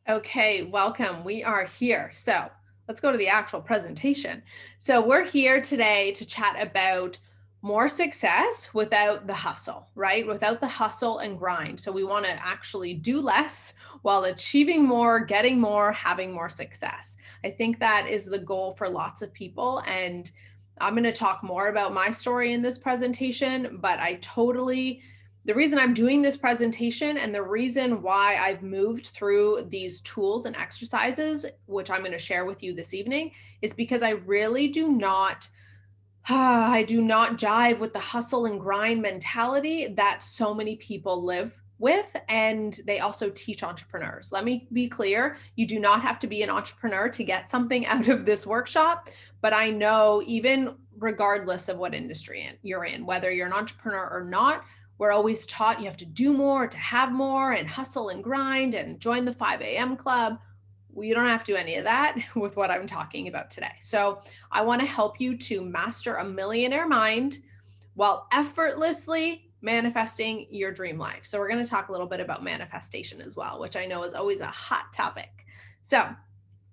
Okay, welcome. We are here. So let's go to the actual presentation. So we're here today to chat about more success without the hustle, right? Without the hustle and grind. So we want to actually do less while achieving more, getting more, having more success. I think that is the goal for lots of people. And I'm going to talk more about my story in this presentation, but the reason I'm doing this presentation and the reason why I've moved through these tools and exercises, which I'm going to share with you this evening, is because I really do not I do not jive with the hustle and grind mentality that so many people live with. And they also teach entrepreneurs. Let me be clear, you do not have to be an entrepreneur to get something out of this workshop. But I know, even regardless of what industry you're in, whether you're an entrepreneur or not, we're always taught you have to do more to have more and hustle and grind and join the 5 a.m. club. You don't have to do any of that with what I'm talking about today. So I want to help you to master a millionaire mind while effortlessly manifesting your dream life. So we're going to talk a little bit about manifestation as well, which I know is always a hot topic. So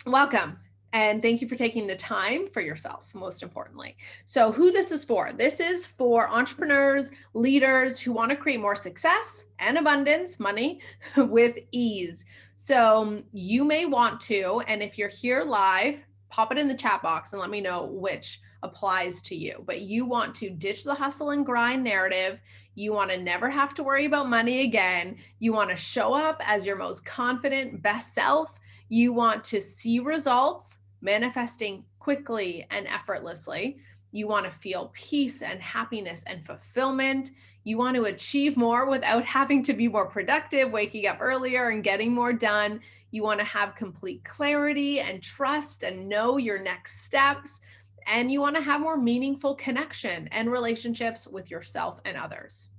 welcome. And thank you for taking the time for yourself, most importantly. So, who this is for? This is for entrepreneurs, leaders who want to create more success and abundance, money with ease. So, you may want to, and if you're here live, pop it in the chat box and let me know which applies to you. But you want to ditch the hustle and grind narrative. You want to never have to worry about money again. You want to show up as your most confident, best self. You want to see results manifesting quickly and effortlessly. You want to feel peace and happiness and fulfillment. You want to achieve more without having to be more productive, waking up earlier and getting more done. You want to have complete clarity and trust and know your next steps. And you want to have more meaningful connection and relationships with yourself and others.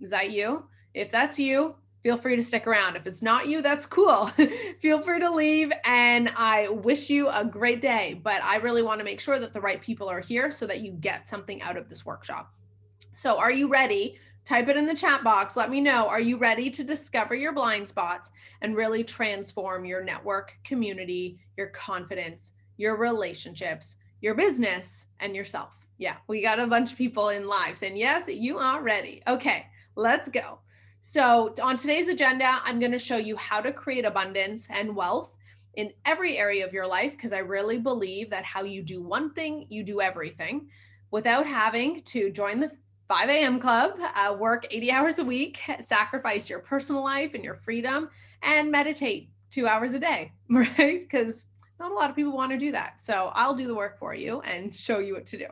Is that you? If that's you, feel free to stick around. If it's not you, that's cool. Feel free to leave, and I wish you a great day. But I really want to make sure that the right people are here so that you get something out of this workshop. So are you ready? Type it in the chat box. Let me know. Are you ready to discover your blind spots and really transform your network, community, your confidence, your relationships, your business, and yourself? Yeah, we got a bunch of people in live saying, yes, you are ready. Okay, let's go. So on today's agenda, I'm going to show you how to create abundance and wealth in every area of your life, because I really believe that how you do one thing, you do everything, without having to join the 5 a.m. club, work 80 hours a week, sacrifice your personal life and your freedom, and meditate 2 hours a day, right? Because not a lot of people want to do that. So I'll do the work for you and show you what to do.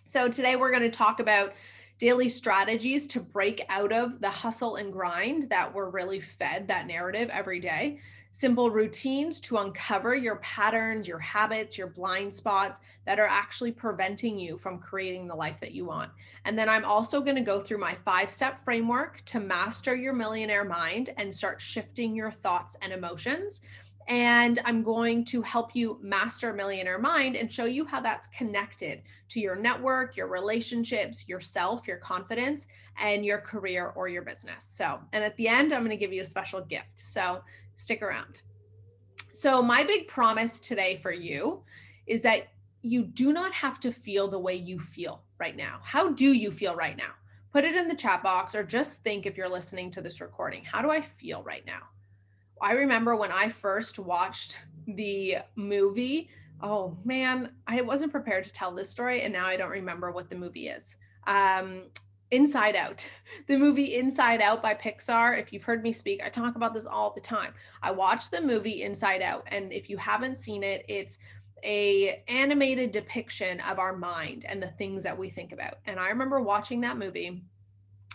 So today we're going to talk about daily strategies to break out of the hustle and grind that we're really fed that narrative every day. Simple routines to uncover your patterns, your habits, your blind spots that are actually preventing you from creating the life that you want. And then I'm also going to go through my 5-step framework to master your millionaire mind and start shifting your thoughts and emotions. And I'm going to help you master millionaire mind and show you how that's connected to your network, your relationships, yourself, your confidence, and your career or your business. So, and at the end, I'm going to give you a special gift. So stick around. So my big promise today for you is that you do not have to feel the way you feel right now. How do you feel right now? Put it in the chat box, or just think, if you're listening to this recording, how do I feel right now? I remember when I first watched the movie. Oh man, I wasn't prepared to tell this story, and now I don't remember what the movie is. Inside Out, the movie Inside Out by Pixar. If you've heard me speak, I talk about this all the time. I watched the movie Inside Out, and if you haven't seen it, it's a animated depiction of our mind and the things that we think about. And I remember watching that movie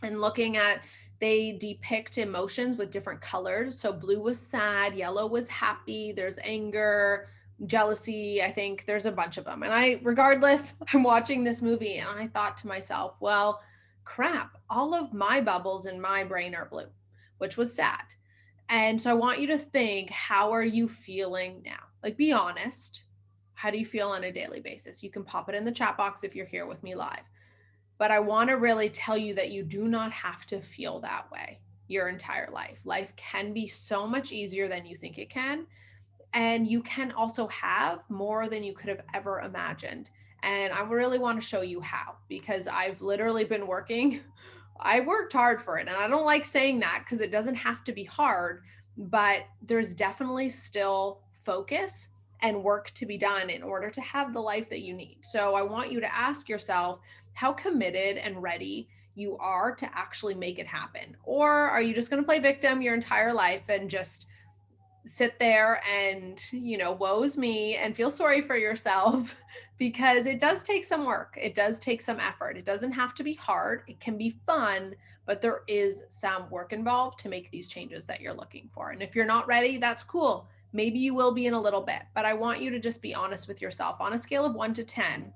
and looking at, they depict emotions with different colors. So blue was sad, yellow was happy, there's anger, jealousy. I think there's a bunch of them. And regardless, I'm watching this movie and I thought to myself, well, crap, all of my bubbles in my brain are blue, which was sad. And so I want you to think, how are you feeling now? Like, be honest. How do you feel on a daily basis? You can pop it in the chat box if you're here with me live. But I want to really tell you that you do not have to feel that way. your entire life. Life can be so much easier than you think it can. And you can also have more than you could have ever imagined. And I really want to show you how, because I've literally been working. I worked hard for it. And I don't like saying that because it doesn't have to be hard, but there's definitely still focus and work to be done in order to have the life that you need. So I want you to ask yourself how committed and ready you are to actually make it happen. Or are you just going to play victim your entire life and just sit there and, woe's me and feel sorry for yourself? Because it does take some work. It does take some effort. It doesn't have to be hard. It can be fun, but there is some work involved to make these changes that you're looking for. And if you're not ready, that's cool. Maybe you will be in a little bit, but I want you to just be honest with yourself on a scale of 1 to 10.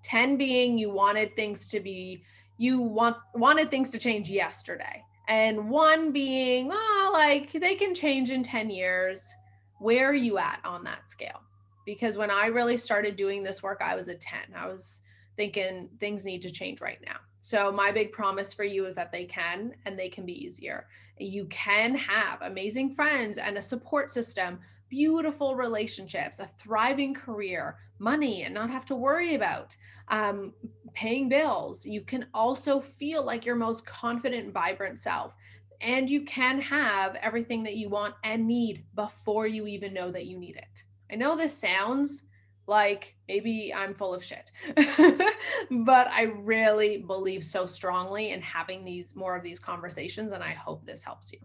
10 being you wanted things to be, wanted things to change yesterday. And 1 being, like they can change in 10 years. Where are you at on that scale? Because when I really started doing this work, I was at 10. I was thinking things need to change right now. So my big promise for you is that they can, and they can be easier. You can have amazing friends and a support system, beautiful relationships, a thriving career, money, and not have to worry about paying bills. You can also feel like your most confident, vibrant self. And you can have everything that you want and need before you even know that you need it. I know this sounds like maybe I'm full of shit, but I really believe so strongly in having more of these conversations, and I hope this helps you.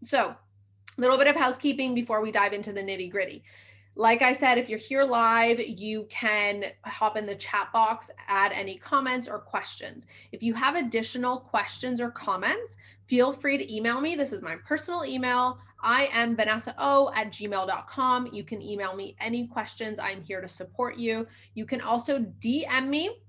So, a little bit of housekeeping before we dive into the nitty gritty. Like I said, if you're here live, you can hop in the chat box, add any comments or questions. If you have additional questions or comments, feel free to email me. This is my personal email. I am vanessao@gmail.com. You can email me any questions. I'm here to support you. You can also DM me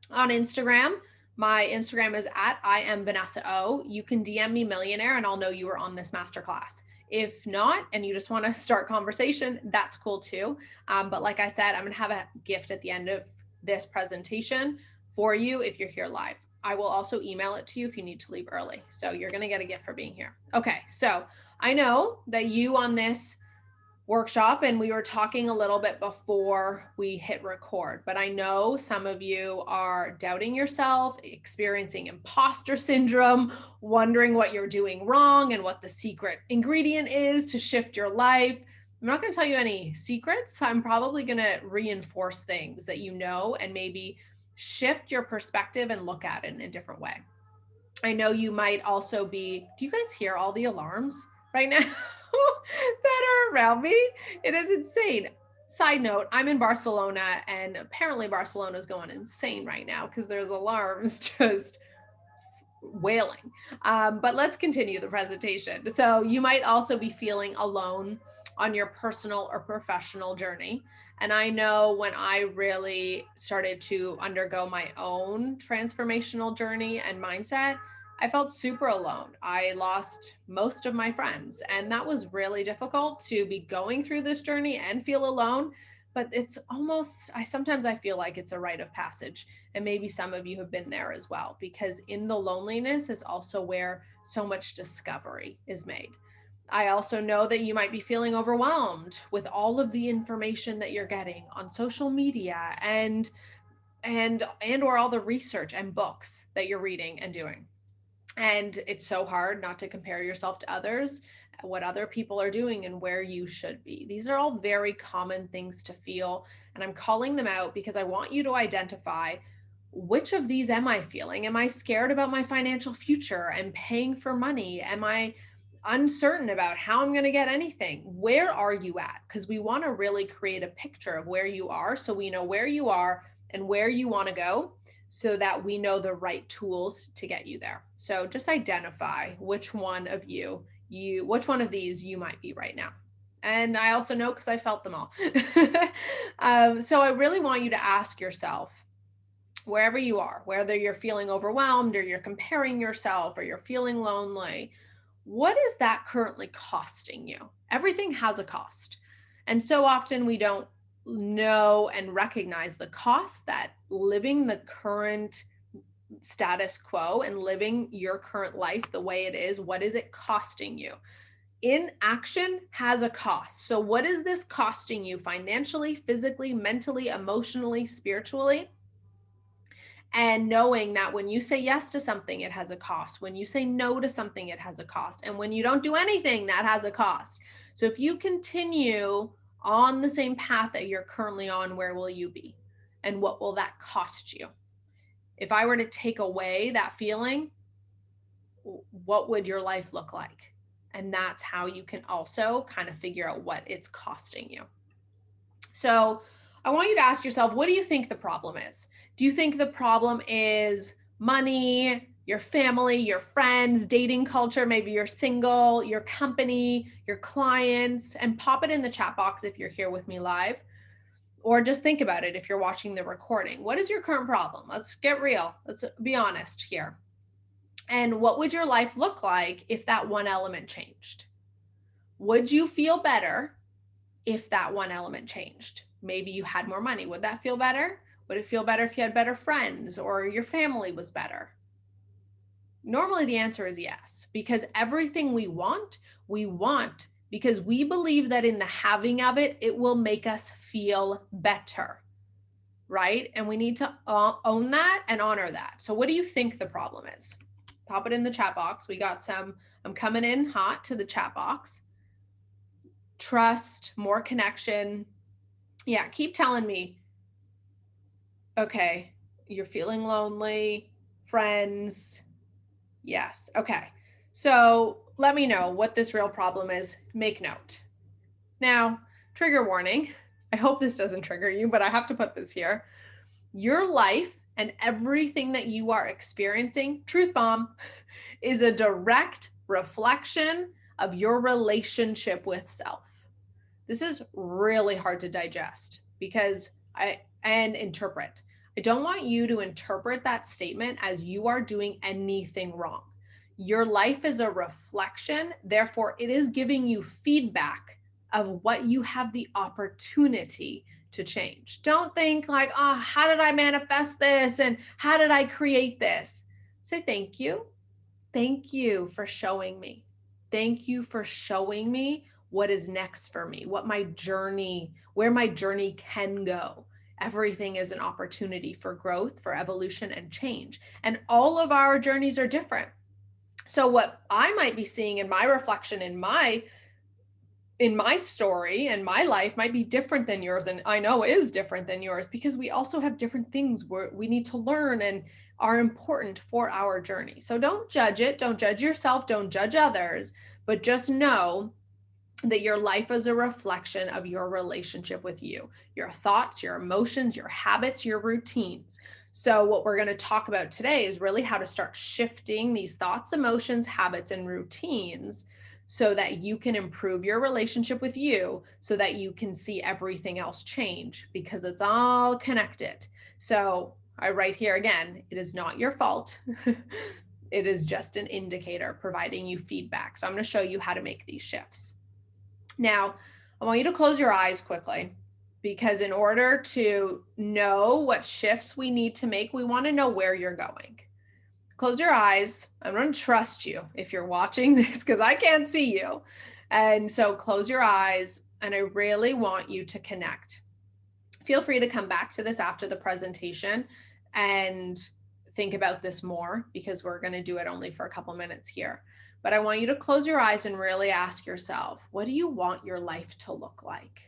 on Instagram. My Instagram is at I am Vanessa. You can DM me Millionaire and I'll know you were on this masterclass. If not, and you just want to start conversation, that's cool too. But like I said, I'm going to have a gift at the end of this presentation for you if you're here live. I will also email it to you if you need to leave early. So you're going to get a gift for being here. Okay, so I know that you on this workshop, and we were talking a little bit before we hit record, but I know some of you are doubting yourself, experiencing imposter syndrome, wondering what you're doing wrong and what the secret ingredient is to shift your life. I'm not going to tell you any secrets. I'm probably going to reinforce things that you know and maybe shift your perspective and look at it in a different way. I know you might also be, do you guys hear all the alarms right now that are around me? It is insane. Side note, I'm in Barcelona, and apparently Barcelona is going insane right now because there's alarms just wailing. But let's continue the presentation. So you might also be feeling alone on your personal or professional journey. And I know when I really started to undergo my own transformational journey and mindset, I felt super alone. I lost most of my friends, and that was really difficult to be going through this journey and feel alone. But it's almost, sometimes I feel like it's a rite of passage. And maybe some of you have been there as well, because in the loneliness is also where so much discovery is made. I also know that you might be feeling overwhelmed with all of the information that you're getting on social media and or all the research and books that you're reading and doing. And it's so hard not to compare yourself to others, what other people are doing and where you should be. These are all very common things to feel, and I'm calling them out because I want you to identify, which of these am I feeling? Am I scared about my financial future and paying for money? Am I uncertain about how I'm going to get anything? Where are you at? Because we want to really create a picture of where you are, so we know where you are and where you want to go, so that we know the right tools to get you there. So just identify which one of which one of these you might be right now. And I also know because I felt them all. So I really want you to ask yourself, wherever you are, whether you're feeling overwhelmed or you're comparing yourself or you're feeling lonely, what is that currently costing you? Everything has a cost. And so often we don't know and recognize the cost that living the current status quo and living your current life the way it is, what is it costing you? Inaction has a cost. So what is this costing you financially, physically, mentally, emotionally, spiritually? And knowing that when you say yes to something, it has a cost. When you say no to something, it has a cost. And when you don't do anything, that has a cost. So if you continue on the same path that you're currently on, where will you be? And what will that cost you? If I were to take away that feeling, what would your life look like? And that's how you can also kind of figure out what it's costing you. So I want you to ask yourself, what do you think the problem is? Do you think the problem is money, your family, your friends, dating culture? Maybe you're single, your company, your clients, and pop it in the chat box if you're here with me live. Or just think about it if you're watching the recording. What is your current problem? Let's get real. Let's be honest here. And what would your life look like if that one element changed? Would you feel better if that one element changed? Maybe you had more money. Would that feel better? Would it feel better if you had better friends or your family was better? Normally the answer is yes, because everything we want because we believe that in the having of it, it will make us feel better, right? And we need to own that and honor that. So what do you think the problem is? Pop it in the chat box. We got some, I'm coming in hot to the chat box. Trust, more connection. Yeah, keep telling me, okay, you're feeling lonely, friends. Yes, okay. So let me know what this real problem is. Make note. Now, trigger warning. I hope this doesn't trigger you, but I have to put this here. Your life and everything that you are experiencing, truth bomb, is a direct reflection of your relationship with self. This is really hard to digest and interpret. I don't want you to interpret that statement as you are doing anything wrong. Your life is a reflection, therefore it is giving you feedback of what you have the opportunity to change. Don't think like, oh, how did I manifest this? And how did I create this? Say thank you. Thank you for showing me. Thank you for showing me what is next for me, where my journey can go. Everything is an opportunity for growth, for evolution and change. And all of our journeys are different. So what I might be seeing in my reflection in my story and my life might be different than yours, and I know is different than yours, because we also have different things where we need to learn and are important for our journey. So don't judge it, don't judge yourself, don't judge others, but just know that your life is a reflection of your relationship with you, your thoughts, your emotions, your habits, your routines. So what we're going to talk about today is really how to start shifting these thoughts, emotions, habits, and routines so that you can improve your relationship with you, so that you can see everything else change, because it's all connected. So I write here again, it is not your fault. It is just an indicator providing you feedback. So I'm going to show you how to make these shifts. Now, I want you to close your eyes quickly, because in order to know what shifts we need to make, we want to know where you're going. Close your eyes. I'm going to trust you if you're watching this, because I can't see you. And so close your eyes, and I really want you to connect. Feel free to come back to this after the presentation and think about this more, because we're going to do it only for a couple minutes here. But I want you to close your eyes and really ask yourself, what do you want your life to look like?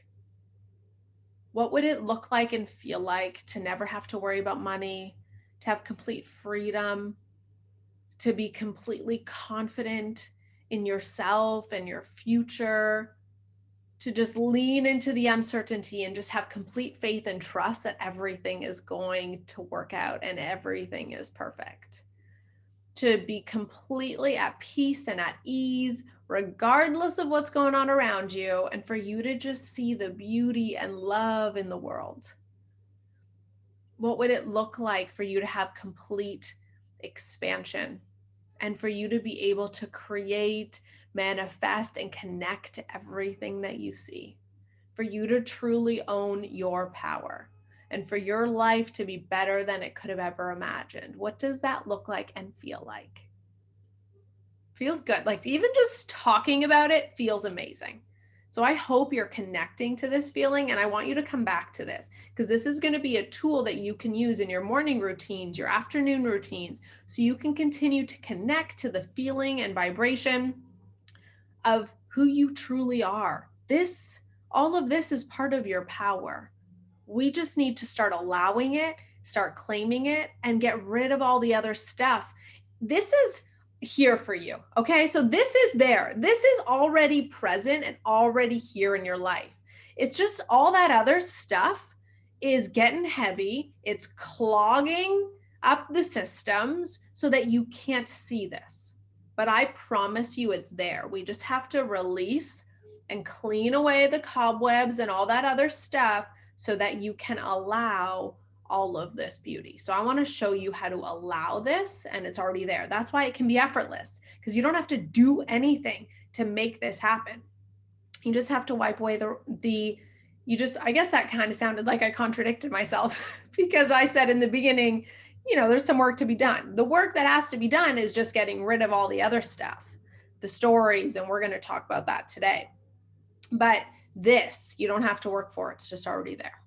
What would it look like and feel like to never have to worry about money, to have complete freedom, to be completely confident in yourself and your future, to just lean into the uncertainty and just have complete faith and trust that everything is going to work out and everything is perfect? To be completely at peace and at ease, regardless of what's going on around you, and for you to just see the beauty and love in the world. What would it look like for you to have complete expansion, and for you to be able to create, manifest, and connect to everything that you see? For you to truly own your power. and for your life to be better than it could have ever imagined. What does that look like and feel like? Feels good. Like even just talking about it feels amazing. So I hope you're connecting to this feeling, and I want you to come back to this because this is going to be a tool that you can use in your morning routines, your afternoon routines, so you can continue to connect to the feeling and vibration of who you truly are. All of this is part of your power. We just need to start allowing it, start claiming it, and get rid of all the other stuff. This is here for you. Okay. So this is there. This is already present and already here in your life. It's just all that other stuff is getting heavy. It's clogging up the systems so that you can't see this. But I promise you it's there. We just have to release and clean away the cobwebs and all that other stuff so that you can allow all of this beauty. So I want to show you how to allow this, and it's already there. That's why it can be effortless, because you don't have to do anything to make this happen. You just have to wipe away I guess that kind of sounded like I contradicted myself because I said in the beginning, there's some work to be done. The work that has to be done is just getting rid of all the other stuff, the stories, and we're going to talk about that today. But this, you don't have to work for. It's just already there.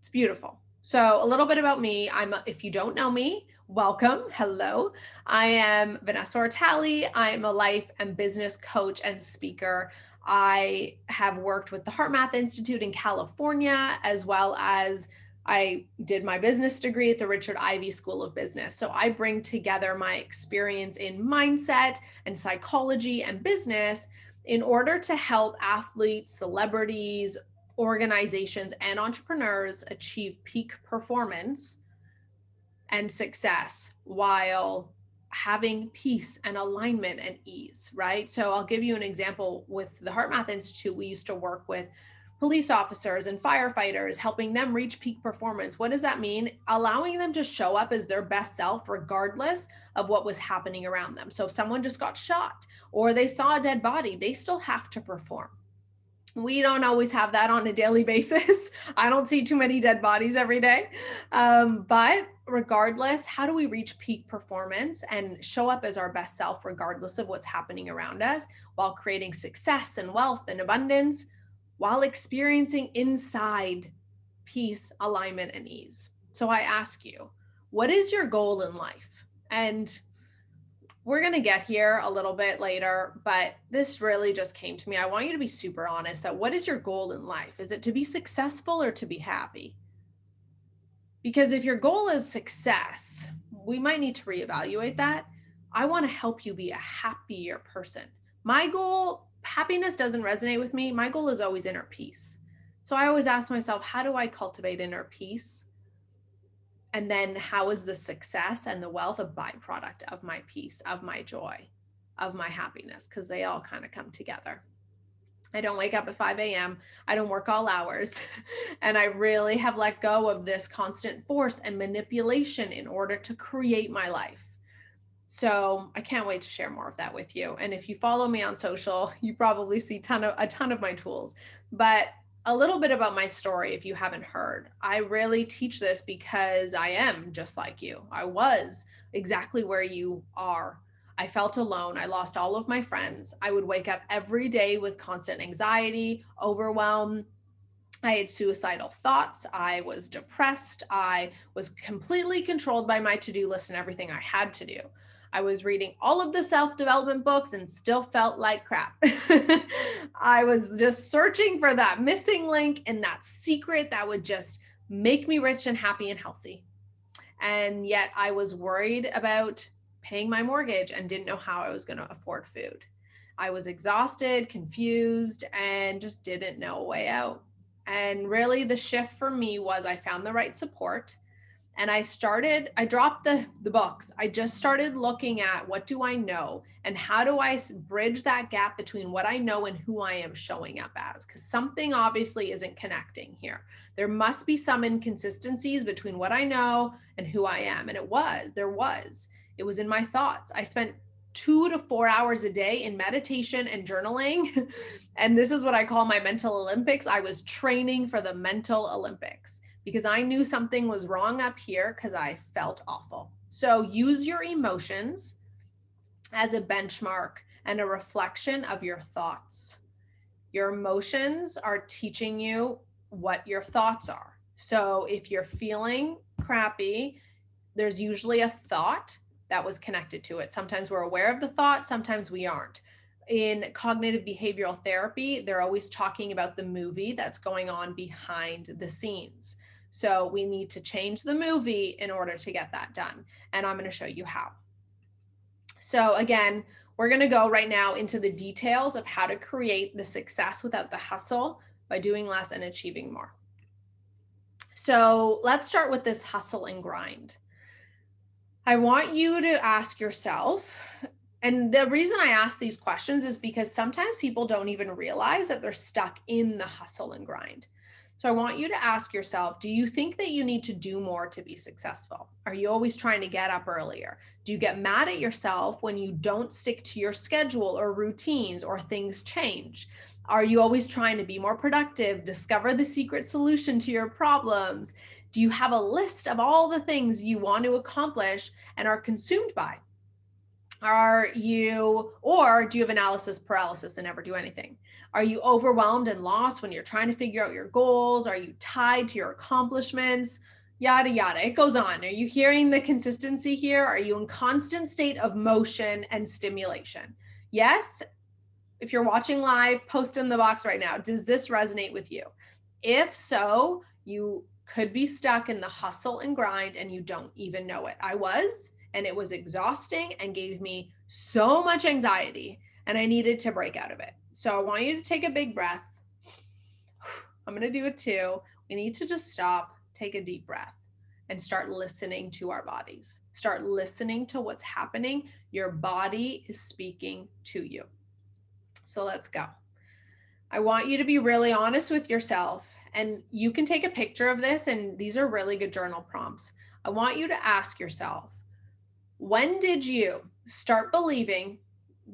It's beautiful. So a little bit about me. If you don't know me, welcome. Hello. I am Vanessa Ortali. I'm a life and business coach and speaker. I have worked with the HeartMath Institute in California, as well as I did my business degree at the Richard Ivey School of Business. So I bring together my experience in mindset and psychology and business in order to help athletes, celebrities, organizations, and entrepreneurs achieve peak performance and success while having peace and alignment and ease, right? So I'll give you an example. With the HeartMath Institute, we used to work with police officers and firefighters, helping them reach peak performance. What does that mean? Allowing them to show up as their best self, regardless of what was happening around them. So if someone just got shot or they saw a dead body, they still have to perform. We don't always have that on a daily basis. I don't see too many dead bodies every day. But regardless, how do we reach peak performance and show up as our best self, regardless of what's happening around us, while creating success and wealth and abundance, while experiencing inside peace, alignment, and ease? So I ask you, what is your goal in life? And we're going to get here a little bit later, but this really just came to me. I want you to be super honest that what is your goal in life? Is it to be successful or to be happy? Because if your goal is success, we might need to reevaluate that. I want to help you be a happier person. My goal, happiness doesn't resonate with me. My goal is always inner peace. So I always ask myself, how do I cultivate inner peace? And then how is the success and the wealth a byproduct of my peace, of my joy, of my happiness? Because they all kind of come together. I don't wake up at 5 a.m. I don't work all hours. And I really have let go of this constant force and manipulation in order to create my life. So I can't wait to share more of that with you. And if you follow me on social, you probably see a ton of my tools. But a little bit about my story, if you haven't heard. I really teach this because I am just like you. I was exactly where you are. I felt alone. I lost all of my friends. I would wake up every day with constant anxiety, overwhelm. I had suicidal thoughts. I was depressed. I was completely controlled by my to-do list and everything I had to do. I was reading all of the self-development books and still felt like crap. I was just searching for that missing link and that secret that would just make me rich and happy and healthy. And yet I was worried about paying my mortgage and didn't know how I was going to afford food. I was exhausted, confused, and just didn't know a way out. And really the shift for me was I found the right support. And I dropped the books. I just started looking at what do I know and how do I bridge that gap between what I know and who I am showing up as? Because something obviously isn't connecting here. There must be some inconsistencies between what I know and who I am. And it was in my thoughts. I spent 2 to 4 hours a day in meditation and journaling. And this is what I call my mental Olympics. I was training for the mental Olympics, because I knew something was wrong up here because I felt awful. So use your emotions as a benchmark and a reflection of your thoughts. Your emotions are teaching you what your thoughts are. So if you're feeling crappy, there's usually a thought that was connected to it. Sometimes we're aware of the thought, sometimes we aren't. In cognitive behavioral therapy, they're always talking about the movie that's going on behind the scenes. So we need to change the movie in order to get that done. And I'm going to show you how. So again, we're going to go right now into the details of how to create the success without the hustle by doing less and achieving more. So let's start with this hustle and grind. I want you to ask yourself, and the reason I ask these questions is because sometimes people don't even realize that they're stuck in the hustle and grind. So I want you to ask yourself, do you think that you need to do more to be successful? Are you always trying to get up earlier? Do you get mad at yourself when you don't stick to your schedule or routines or things change? Are you always trying to be more productive, discover the secret solution to your problems? Do you have a list of all the things you want to accomplish and are consumed by? Or do you have analysis paralysis and never do anything? Are you overwhelmed and lost when you're trying to figure out your goals? Are you tied to your accomplishments? Yada, yada. It goes on. Are you hearing the consistency here? Are you in constant state of motion and stimulation? Yes. If you're watching live, post in the box right now. Does this resonate with you? If so, you could be stuck in the hustle and grind and you don't even know it. I was. And it was exhausting and gave me so much anxiety, and I needed to break out of it. So I want you to take a big breath. I'm going to do it too. We need to just stop, take a deep breath, and start listening to our bodies. Start listening to what's happening. Your body is speaking to you. So let's go. I want you to be really honest with yourself, and you can take a picture of this, and these are really good journal prompts. I want you to ask yourself, when did you start believing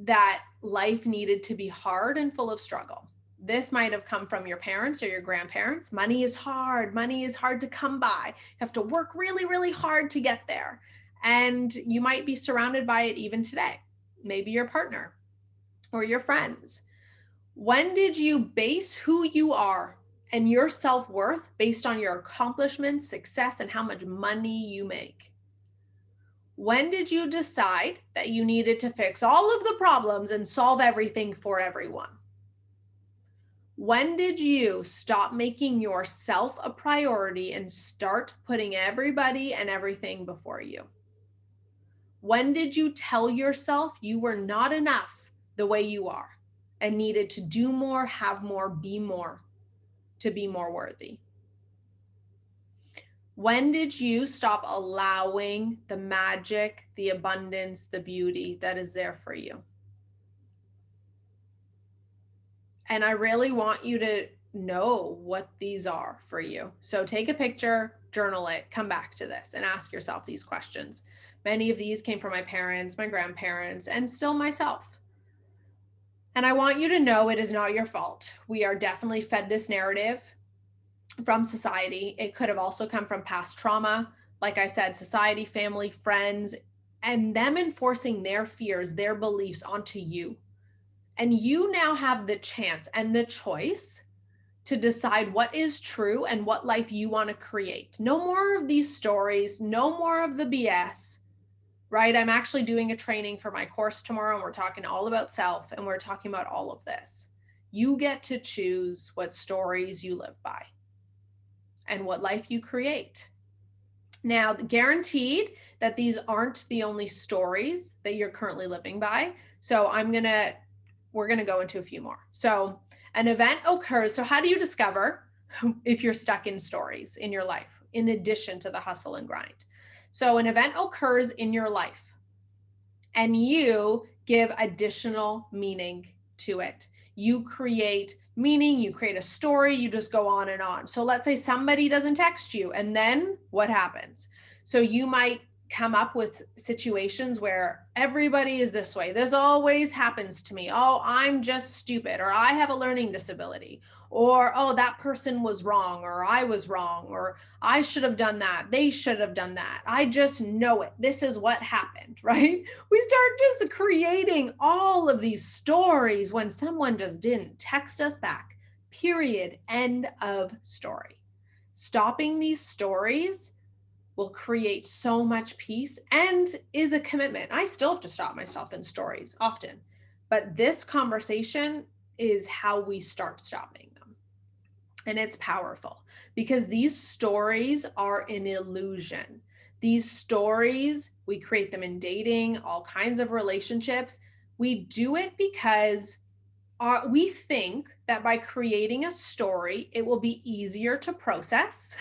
that life needed to be hard and full of struggle? This might have come from your parents or your grandparents. Money is hard. Money is hard to come by. You have to work really, really hard to get there. And you might be surrounded by it even today. Maybe your partner or your friends. When did you base who you are and your self-worth based on your accomplishments, success, and how much money you make? When did you decide that you needed to fix all of the problems and solve everything for everyone? When did you stop making yourself a priority and start putting everybody and everything before you? When did you tell yourself you were not enough the way you are and needed to do more, have more, be more to be more worthy? When did you stop allowing the magic, the abundance, the beauty that is there for you? And I really want you to know what these are for you. So take a picture, journal it, come back to this and ask yourself these questions. Many of these came from my parents, my grandparents, and still myself. And I want you to know it is not your fault. We are definitely fed this narrative from society. It could have also come from past trauma. Like I said, society, family, friends, and them enforcing their fears, their beliefs onto you. And you now have the chance and the choice to decide what is true and what life you want to create. No more of these stories, no more of the BS, right? I'm actually doing a training for my course tomorrow, and we're talking all about self, and we're talking about all of this. You get to choose what stories you live by and what life you create. Now, guaranteed that these aren't the only stories that you're currently living by. So we're going to go into a few more. So an event occurs. So how do you discover if you're stuck in stories in your life, in addition to the hustle and grind? So an event occurs in your life and you give additional meaning to it. You create meaning, you create a story, you just go on and on. So let's say somebody doesn't text you, and then what happens? So you might come up with situations where everybody is this way. This always happens to me. Oh, I'm just stupid, or I have a learning disability, or oh, that person was wrong, or I was wrong, or I should have done that. They should have done that. I just know it. This is what happened, right? We start just creating all of these stories when someone just didn't text us back. Period. End of story. Stopping these stories will create so much peace and is a commitment. I still have to stop myself in stories often, but this conversation is how we start stopping them. And it's powerful because these stories are an illusion. These stories, we create them in dating, all kinds of relationships. We do it because we think that by creating a story, it will be easier to process.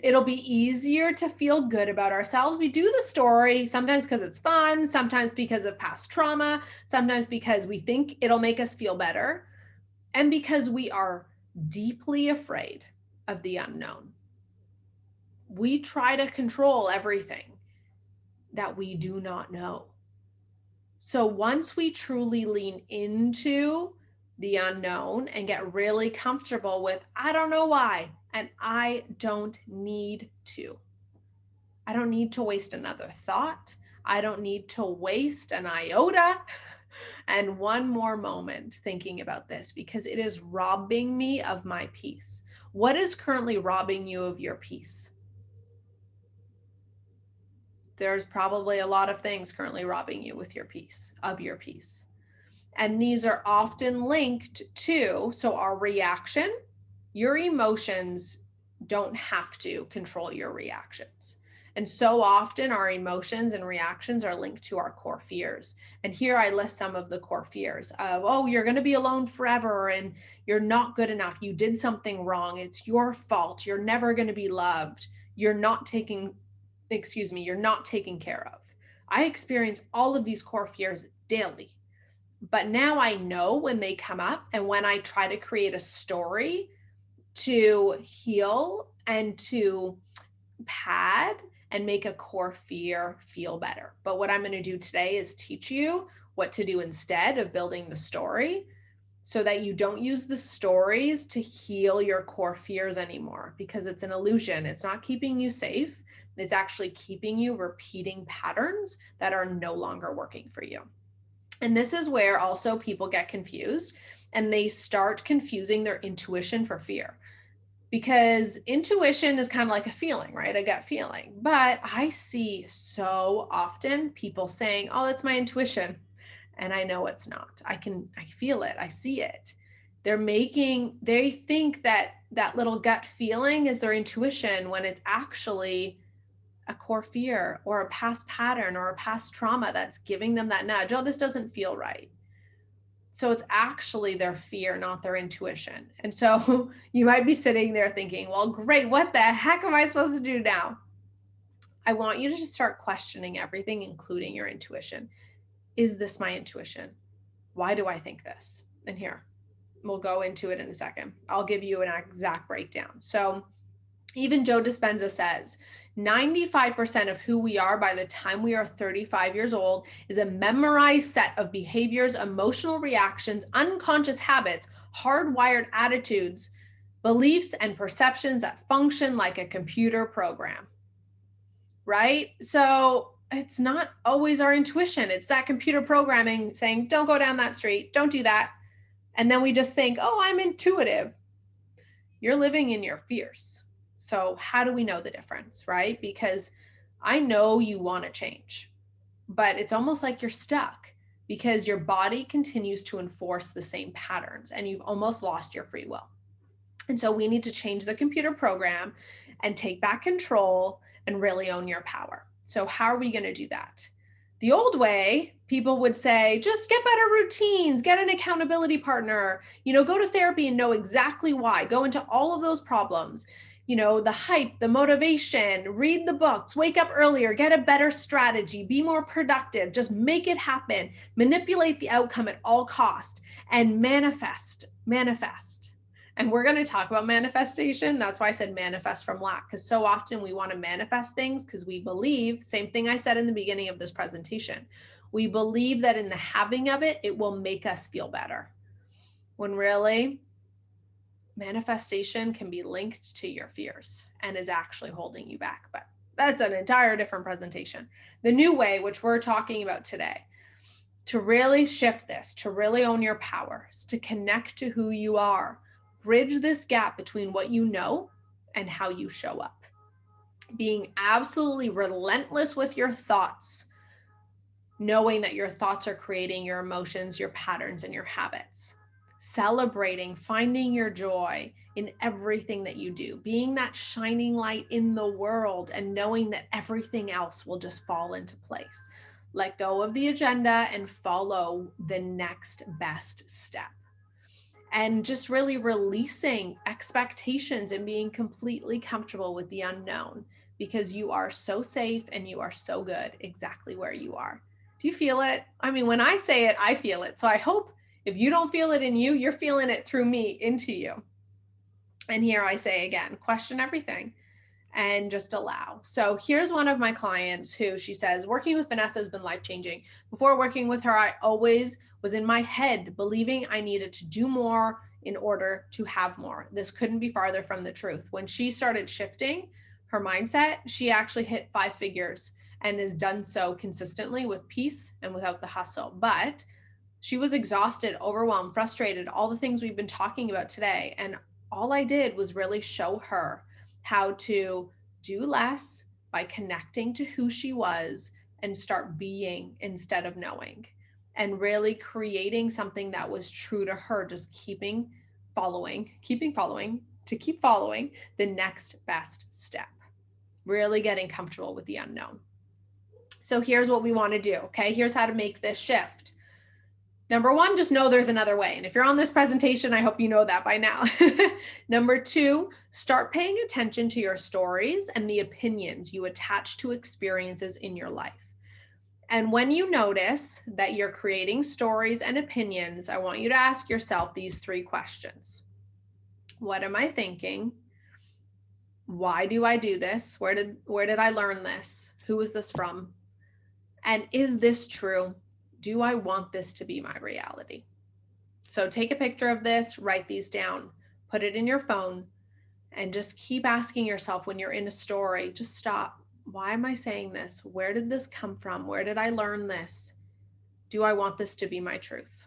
It'll be easier to feel good about ourselves. We do the story sometimes because it's fun, sometimes because of past trauma, sometimes because we think it'll make us feel better, and because we are deeply afraid of the unknown. We try to control everything that we do not know. So once we truly lean into the unknown and get really comfortable with, I don't know why, and I don't need to. I don't need to waste another thought. I don't need to waste an iota and one more moment thinking about this because it is robbing me of my peace. What is currently robbing you of your peace? There's probably a lot of things currently robbing you with your peace, of your peace. And these are often linked to, so our reaction, your emotions don't have to control your reactions. And so often our emotions and reactions are linked to our core fears. And here I list some of the core fears of, oh, you're going to be alone forever and you're not good enough. You did something wrong. It's your fault. You're never going to be loved. You're not taken care of. I experience all of these core fears daily. But now I know when they come up and when I try to create a story to heal and to pad and make a core fear feel better. But what I'm going to do today is teach you what to do instead of building the story so that you don't use the stories to heal your core fears anymore because it's an illusion. It's not keeping you safe. It's actually keeping you repeating patterns that are no longer working for you. And this is where also people get confused and they start confusing their intuition for fear. Because intuition is kind of like a feeling, right? A gut feeling. But I see so often people saying, oh, that's my intuition. And I know it's not. I feel it. I see it. They think that that little gut feeling is their intuition when it's actually a core fear or a past pattern or a past trauma that's giving them that nudge. Oh, this doesn't feel right. So it's actually their fear, not their intuition. And so you might be sitting there thinking, well, great, what the heck am I supposed to do now? I want you to just start questioning everything, including your intuition. Is this my intuition? Why do I think this? And here, we'll go into it in a second. I'll give you an exact breakdown. So even Joe Dispenza says 95% of who we are by the time we are 35 years old is a memorized set of behaviors, emotional reactions, unconscious habits, hardwired attitudes, beliefs, and perceptions that function like a computer program, right? So it's not always our intuition. It's that computer programming saying, don't go down that street, don't do that. And then we just think, oh, I'm intuitive. You're living in your fears. So how do we know the difference, right? Because I know you want to change, but it's almost like you're stuck because your body continues to enforce the same patterns and you've almost lost your free will. And so we need to change the computer program and take back control and really own your power. So how are we going to do that? The old way, people would say, just get better routines, get an accountability partner, go to therapy and know exactly why, go into all of those problems. The hype, the motivation, read the books, wake up earlier, get a better strategy, be more productive, just make it happen, manipulate the outcome at all cost, and manifest. And we're going to talk about manifestation. That's why I said manifest from lack, because so often we want to manifest things because we believe, same thing I said in the beginning of this presentation, we believe that in the having of it, it will make us feel better. When really, manifestation can be linked to your fears and is actually holding you back. But that's an entire different presentation. The new way, which we're talking about today, to really shift this, to really own your powers, to connect to who you are, bridge this gap between what you know and how you show up. Being absolutely relentless with your thoughts, knowing that your thoughts are creating your emotions, your patterns, and your habits. Celebrating, finding your joy in everything that you do, being that shining light in the world, and knowing that everything else will just fall into place. Let go of the agenda and follow the next best step. And just really releasing expectations and being completely comfortable with the unknown, because you are so safe and you are so good exactly where you are. Do you feel it? I mean, when I say it, I feel it. So I hope if you don't feel it in you, you're feeling it through me into you. And here I say again, question everything and just allow. So here's one of my clients who she says, working with Vanessa has been life-changing. Before working with her, I always was in my head believing I needed to do more in order to have more. This couldn't be farther from the truth. When she started shifting her mindset, she actually hit 5 figures and has done so consistently with peace and without the hustle. But she was exhausted, overwhelmed, frustrated, all the things we've been talking about today. And all I did was really show her how to do less by connecting to who she was and start being instead of knowing, and really creating something that was true to her, just keep following the next best step, really getting comfortable with the unknown. So here's what we want to do. Okay. Here's how to make this shift. Number 1, just know there's another way. And if you're on this presentation, I hope you know that by now. Number 2, start paying attention to your stories and the opinions you attach to experiences in your life. And when you notice that you're creating stories and opinions, I want you to ask yourself these 3 questions. What am I thinking? Why do I do this? Where did I learn this? Who is this from? And is this true? Do I want this to be my reality? So take a picture of this, write these down, put it in your phone, and just keep asking yourself when you're in a story, just stop. Why am I saying this? Where did this come from? Where did I learn this? Do I want this to be my truth?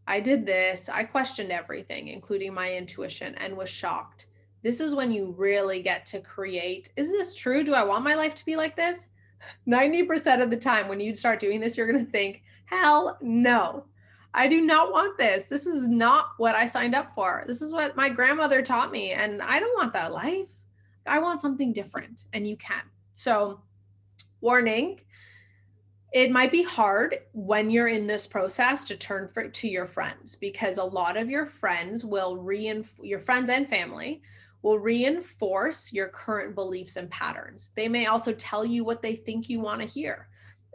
I did this. I questioned everything, including my intuition, and was shocked. This is when you really get to create. Is this true? Do I want my life to be like this? 90% of the time when you start doing this, you're going to think, hell no, I do not want this. This is not what I signed up for. This is what my grandmother taught me, and I don't want that life. I want something different, and you can. So, warning, it might be hard when you're in this process to turn to your friends, because a lot of your friends will your friends and family will reinforce your current beliefs and patterns. They may also tell you what they think you want to hear.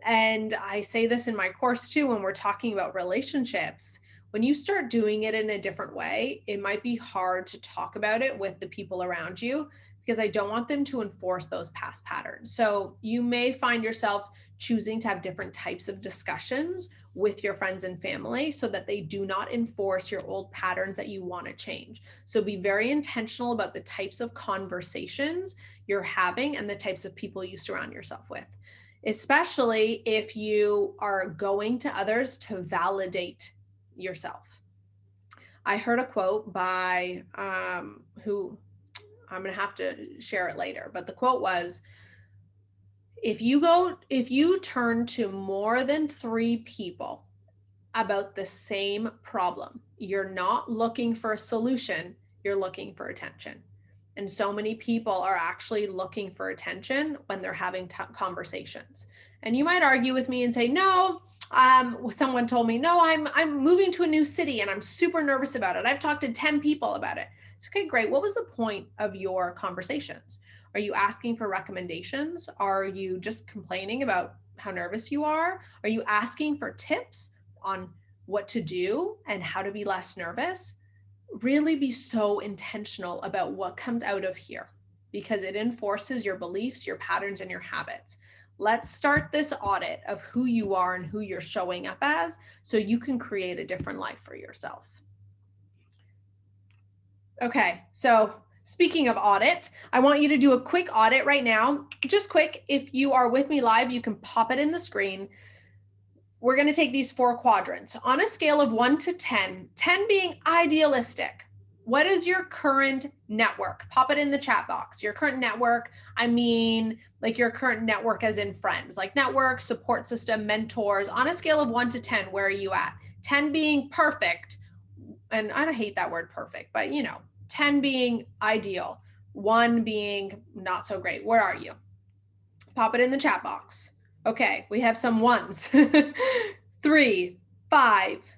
And I say this in my course too, when we're talking about relationships. When you start doing it in a different way, it might be hard to talk about it with the people around you, because I don't want them to enforce those past patterns. So you may find yourself choosing to have different types of discussions with your friends and family so that they do not enforce your old patterns that you want to change. So be very intentional about the types of conversations you're having and the types of people you surround yourself with, especially if you are going to others to validate yourself. I heard a quote by who I'm going to have to share it later, but the quote was, if you turn to more than 3 people about the same problem, you're not looking for a solution, you're looking for attention. And so many people are actually looking for attention when they're having conversations. And you might argue with me and say, no, someone told me, no, I'm moving to a new city and I'm super nervous about it. I've talked to 10 people about it. It's okay, great. What was the point of your conversations? Are you asking for recommendations? Are you just complaining about how nervous you are? Are you asking for tips on what to do and how to be less nervous? really be so intentional about what comes out of here, because it enforces your beliefs, your patterns, and your habits. Let's start this audit of who you are and who you're showing up as so you can create a different life for yourself. Okay, so speaking of audit, I want you to do a quick audit right now. Just quick, if you are with me live, you can pop it in the screen. We're going to take these 4 quadrants on a scale of 1 to 10, 10 being idealistic. What is your current network? Pop it in the chat box. Your current network, I mean, like your current network as in friends, like network, support system, mentors. On a scale of 1 to 10, where are you at? 10 being perfect. And I don't hate that word perfect, but 10 being ideal, 1 being not so great. Where are you? Pop it in the chat box. Okay, we have some 1s. 3, 5,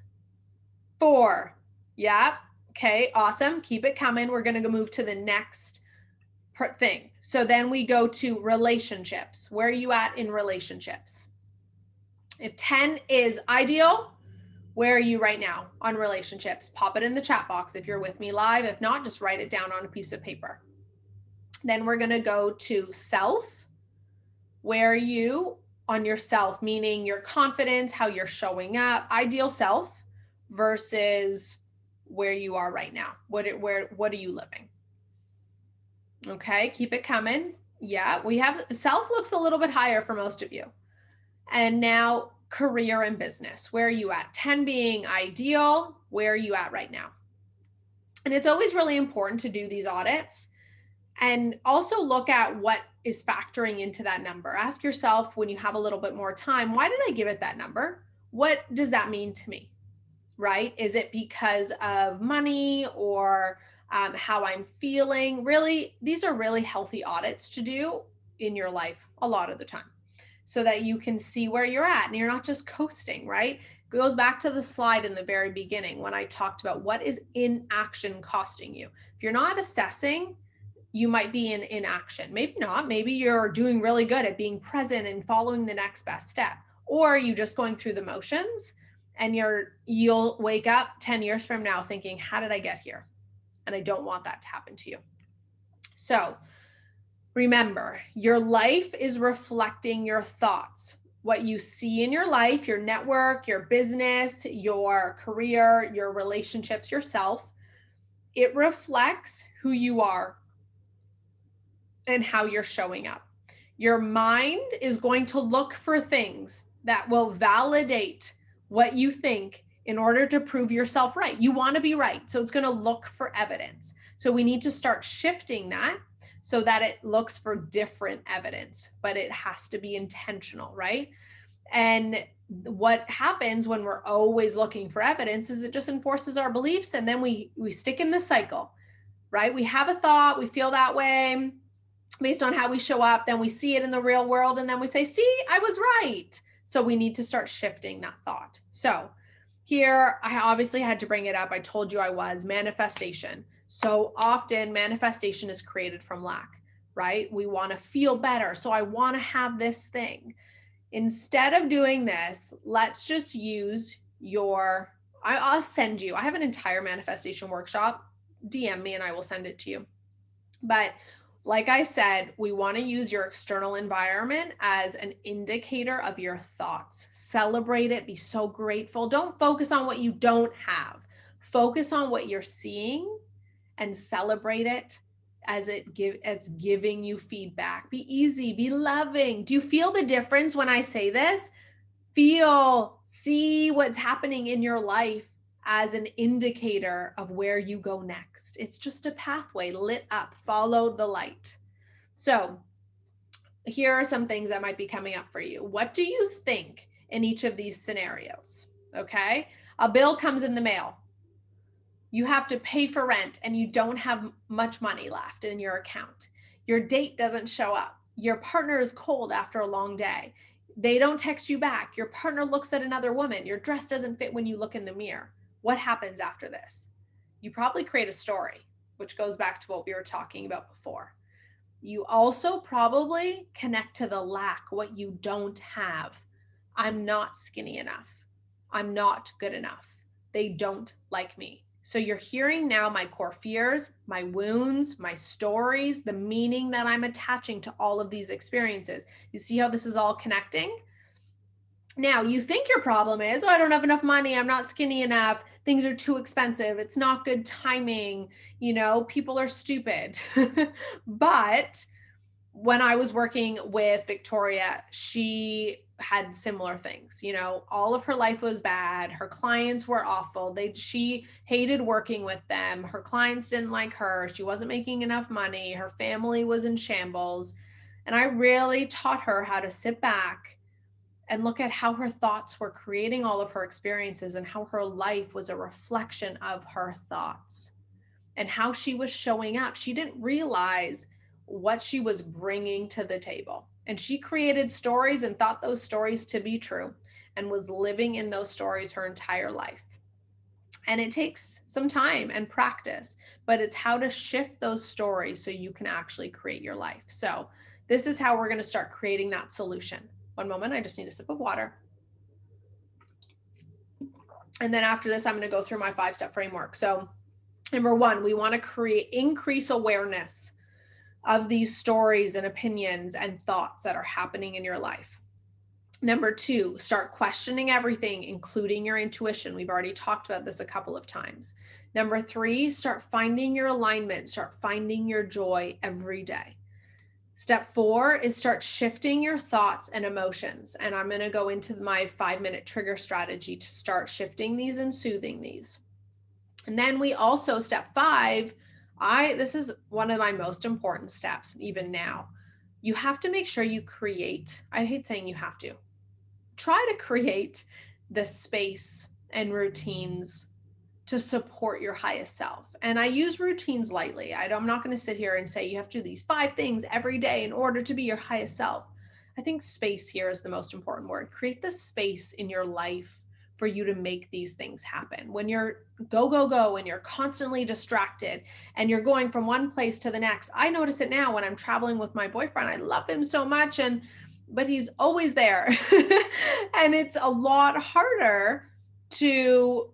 4. Yeah. Okay, awesome. Keep it coming. We're going to move to the next thing. So then we go to relationships. Where are you at in relationships? If 10 is ideal, where are you right now on relationships? Pop it in the chat box if you're with me live. If not, just write it down on a piece of paper. Then we're going to go to self. Where are you on yourself, meaning your confidence, how you're showing up, ideal self versus where you are right now. What are you living? Okay, keep it coming. Yeah, we have self looks a little bit higher for most of you. And now career and business. Where are you at? 10 being ideal. Where are you at right now? And it's always really important to do these audits and also look at what is factoring into that number. Ask yourself when you have a little bit more time, why did I give it that number? What does that mean to me? Right? Is it because of money or how I'm feeling? Really, these are really healthy audits to do in your life a lot of the time so that you can see where you're at and you're not just coasting, right? It goes back to the slide in the very beginning when I talked about what is inaction costing you. If you're not assessing, you might be in inaction. Maybe not. Maybe you're doing really good at being present and following the next best step. Or you just going through the motions and you'll wake up 10 years from now thinking, how did I get here? And I don't want that to happen to you. So remember, your life is reflecting your thoughts. What you see in your life, your network, your business, your career, your relationships, yourself, it reflects who you are and how you're showing up. Your mind is going to look for things that will validate what you think in order to prove yourself right. You want to be right. So it's going to look for evidence. So we need to start shifting that so that it looks for different evidence, but it has to be intentional, right? And what happens when we're always looking for evidence is it just enforces our beliefs, and then we stick in the cycle, right? We have a thought, we feel that way based on how we show up, then we see it in the real world, and then we say, see, I was right. So we need to start shifting that thought. So here, I obviously had to bring it up. I told you I was manifestation. So often manifestation is created from lack, right? We want to feel better. So I want to have this thing. Instead of doing this, let's just use I'll send you, I have an entire manifestation workshop. DM me and I will send it to you. But like I said, we want to use your external environment as an indicator of your thoughts. Celebrate it. Be so grateful. Don't focus on what you don't have. Focus on what you're seeing and celebrate it as it's giving you feedback. Be easy. Be loving. Do you feel the difference when I say this? See what's happening in your life as an indicator of where you go next. It's just a pathway lit up. Follow the light. So here are some things that might be coming up for you. What do you think in each of these scenarios? Okay. A bill comes in the mail. You have to pay for rent and you don't have much money left in your account. Your date doesn't show up. Your partner is cold after a long day. They don't text you back. Your partner looks at another woman. Your dress doesn't fit when you look in the mirror. What happens after this? You probably create a story, which goes back to what we were talking about before. You also probably connect to the lack, what you don't have. I'm not skinny enough. I'm not good enough. They don't like me. So you're hearing now my core fears, my wounds, my stories, the meaning that I'm attaching to all of these experiences. You see how this is all connecting? Now, you think your problem is, oh, I don't have enough money. I'm not skinny enough. Things are too expensive. It's not good timing. People are stupid. But when I was working with Victoria, she had similar things. All of her life was bad. Her clients were awful. She hated working with them. Her clients didn't like her. She wasn't making enough money. Her family was in shambles. And I really taught her how to sit back and look at how her thoughts were creating all of her experiences and how her life was a reflection of her thoughts and how she was showing up. She didn't realize what she was bringing to the table. And she created stories and thought those stories to be true and was living in those stories her entire life. And it takes some time and practice, but it's how to shift those stories so you can actually create your life. So this is how we're going to start creating that solution. One moment, I just need a sip of water. And then after this, I'm going to go through my 5-step framework. So number 1, we want to increase awareness of these stories and opinions and thoughts that are happening in your life. Number 2, start questioning everything, including your intuition. We've already talked about this a couple of times. Number 3, start finding your alignment, start finding your joy every day. Step 4 is start shifting your thoughts and emotions. And I'm going to go into my 5-minute trigger strategy to start shifting these and soothing these. And then we also, step 5, this is one of my most important steps, even now. You have to make sure you create, I hate saying you have to, try to create the space and routines to support your highest self. And I use routines lightly. I'm not going to sit here and say you have to do these 5 things every day in order to be your highest self. I think space here is the most important word. Create the space in your life for you to make these things happen. When you're go, and you're constantly distracted and you're going from one place to the next. I notice it now when I'm traveling with my boyfriend. I love him so much, but he's always there. And it's a lot harder to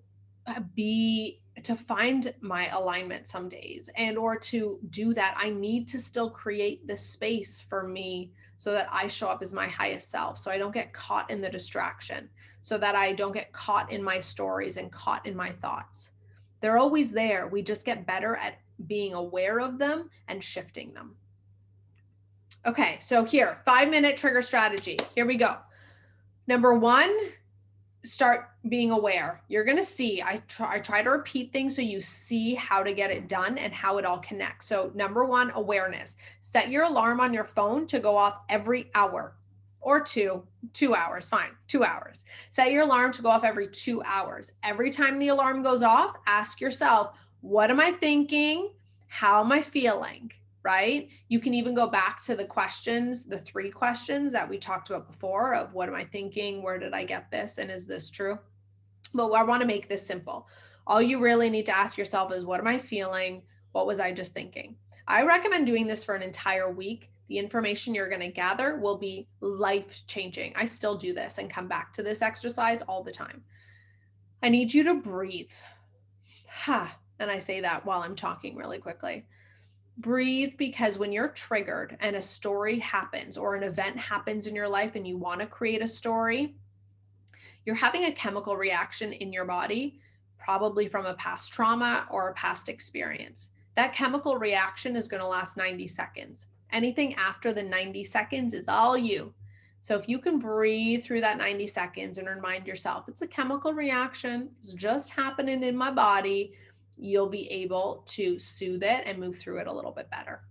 find my alignment some days, or to do that. I need to still create this space for me so that I show up as my highest self, so I don't get caught in the distraction, so that I don't get caught in my stories and caught in my thoughts. They're always there. We just get better at being aware of them and shifting them. Okay, so here, 5-minute trigger strategy. Here we go. Number 1, start being aware. You're going to see, I try to repeat things so you see how to get it done and how it all connects. So number 1, awareness. Set your alarm on your phone to go off every hour or 2 hours, fine, 2 hours. Set your alarm to go off every 2 hours. Every time the alarm goes off, ask yourself, what am I thinking? How am I feeling? Right? You can even go back to the questions, the 3 questions that we talked about before of what am I thinking? Where did I get this? And is this true? But I want to make this simple. All you really need to ask yourself is, what am I feeling? What was I just thinking? I recommend doing this for an entire week. The information you're going to gather will be life-changing. I still do this and come back to this exercise all the time. I need you to breathe. And I say that while I'm talking really quickly. Breathe, because when you're triggered and a story happens or an event happens in your life and you want to create a story, you're having a chemical reaction in your body, probably from a past trauma or a past experience. That chemical reaction is going to last 90 seconds. Anything after the 90 seconds is all you. So if you can breathe through that 90 seconds and remind yourself, it's a chemical reaction, it's just happening in my body, you'll be able to soothe it and move through it a little bit better.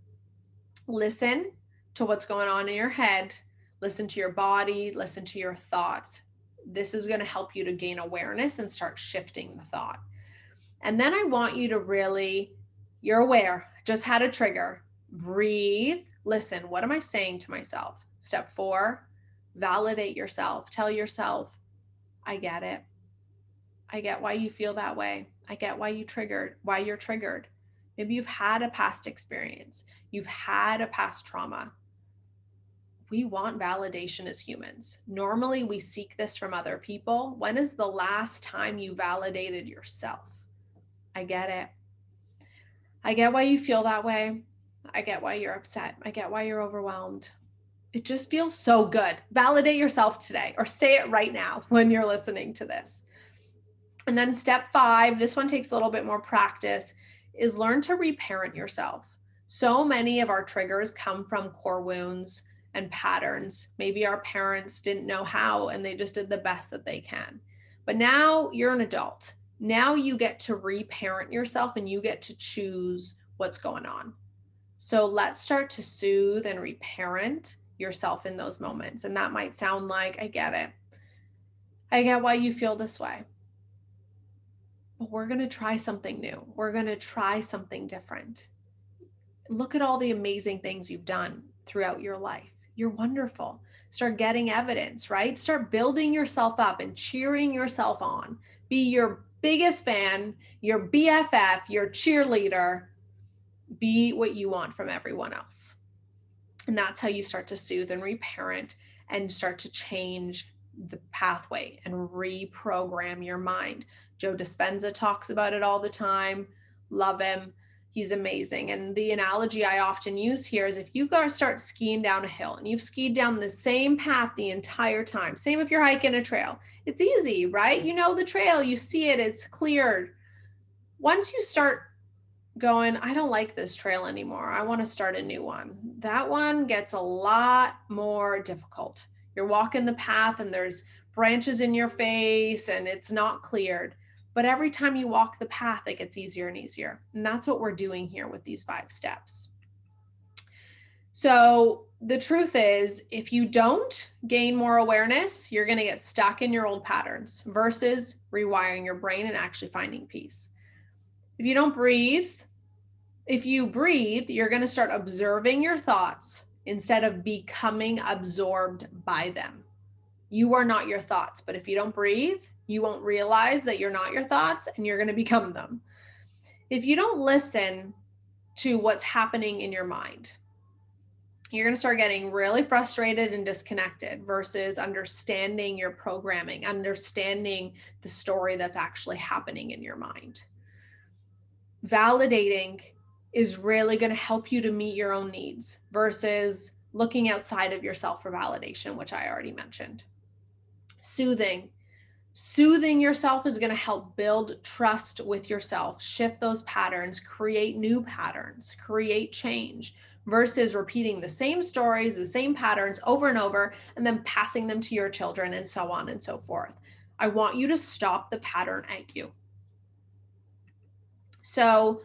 Listen to what's going on in your head. Listen to your body. Listen to your thoughts. This is going to help you to gain awareness and start shifting the thought. And then I want you to you're aware, just had a trigger. Breathe. Listen, what am I saying to myself? Step 4, validate yourself. Tell yourself, I get it. I get why you feel that way. I get why you're triggered. Maybe you've had a past experience. You've had a past trauma. We want validation as humans. Normally, we seek this from other people. When is the last time you validated yourself? I get it. I get why you feel that way. I get why you're upset. I get why you're overwhelmed. It just feels so good. Validate yourself today, or say it right now when you're listening to this. And then step 5, this one takes a little bit more practice, is learn to reparent yourself. So many of our triggers come from core wounds and patterns. Maybe our parents didn't know how and they just did the best that they can. But now you're an adult. Now you get to reparent yourself and you get to choose what's going on. So let's start to soothe and reparent yourself in those moments. And that might sound like, I get it. I get why you feel this way. But we're going to try something new. We're going to try something different. Look at all the amazing things you've done throughout your life. You're wonderful. Start getting evidence, right? Start building yourself up and cheering yourself on. Be your biggest fan, your BFF, your cheerleader. Be what you want from everyone else. And that's how you start to soothe and reparent and start to change the pathway and reprogram your mind. Joe Dispenza talks about it all the time. Love him. He's amazing. And the analogy I often use here is if you start skiing down a hill and you've skied down the same path the entire time, same if you're hiking a trail, it's easy, right? You know the trail, you see it, it's cleared. Once you start going, I don't like this trail anymore, I want to start a new one, that one gets a lot more difficult. You're walking the path and there's branches in your face and it's not cleared. But every time you walk the path, it gets easier and easier. And that's what we're doing here with these 5 steps. So the truth is, if you don't gain more awareness, you're going to get stuck in your old patterns versus rewiring your brain and actually finding peace. If you don't breathe, if you breathe, you're going to start observing your thoughts instead of becoming absorbed by them. You are not your thoughts, but if you don't breathe, you won't realize that you're not your thoughts and you're going to become them. If you don't listen to what's happening in your mind, you're going to start getting really frustrated and disconnected versus understanding your programming, understanding the story that's actually happening in your mind. Validating is really going to help you to meet your own needs versus looking outside of yourself for validation, which I already mentioned. Soothing yourself is going to help build trust with yourself, shift those patterns, create new patterns, create change versus repeating the same stories, the same patterns over and over, and then passing them to your children and so on and so forth. I want you to stop the pattern at you. So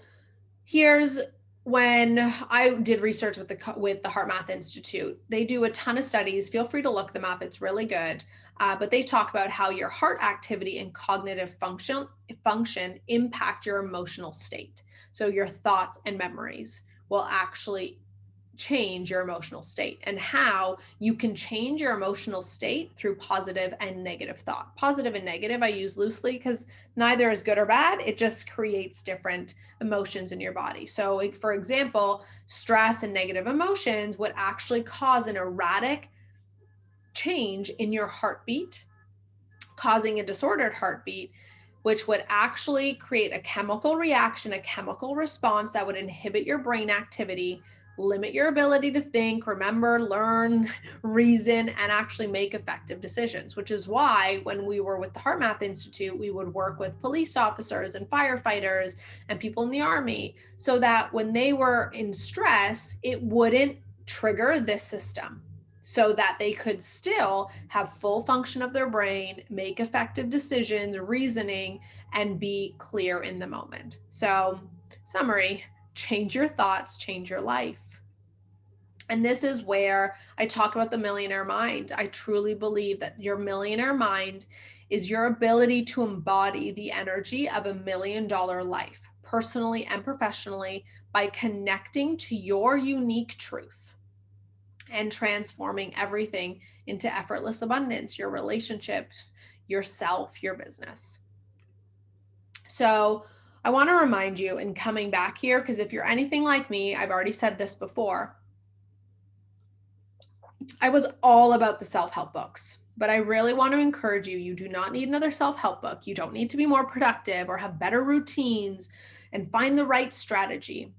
here's when I did research with the HeartMath Institute. They do a ton of studies. Feel free to look them up. It's really good. But they talk about how your heart activity and cognitive function impact your emotional state. So your thoughts and memories will actually change your emotional state, and how you can change your emotional state through positive and negative thought. Positive and negative I use loosely because neither is good or bad. It just creates different emotions in your body. So for example, stress and negative emotions would actually cause an erratic change in your heartbeat, causing a disordered heartbeat, which would actually create a chemical reaction, a chemical response that would inhibit your brain activity, limit your ability to think, remember, learn, reason, and actually make effective decisions, which is why when we were with the HeartMath Institute, we would work with police officers and firefighters and people in the army so that when they were in stress, it wouldn't trigger this system, so that they could still have full function of their brain, make effective decisions, reasoning, and be clear in the moment. So, summary, change your thoughts, change your life. And this is where I talk about the millionaire mind. I truly believe that your millionaire mind is your ability to embody the energy of $1 million life, personally and professionally, by connecting to your unique truth and transforming everything into effortless abundance, your relationships, yourself, your business. So I want to remind you in coming back here, because if you're anything like me, I've already said this before, I was all about the self-help books. But I really want to encourage you, you do not need another self-help book. You don't need to be more productive or have better routines and find the right strategy.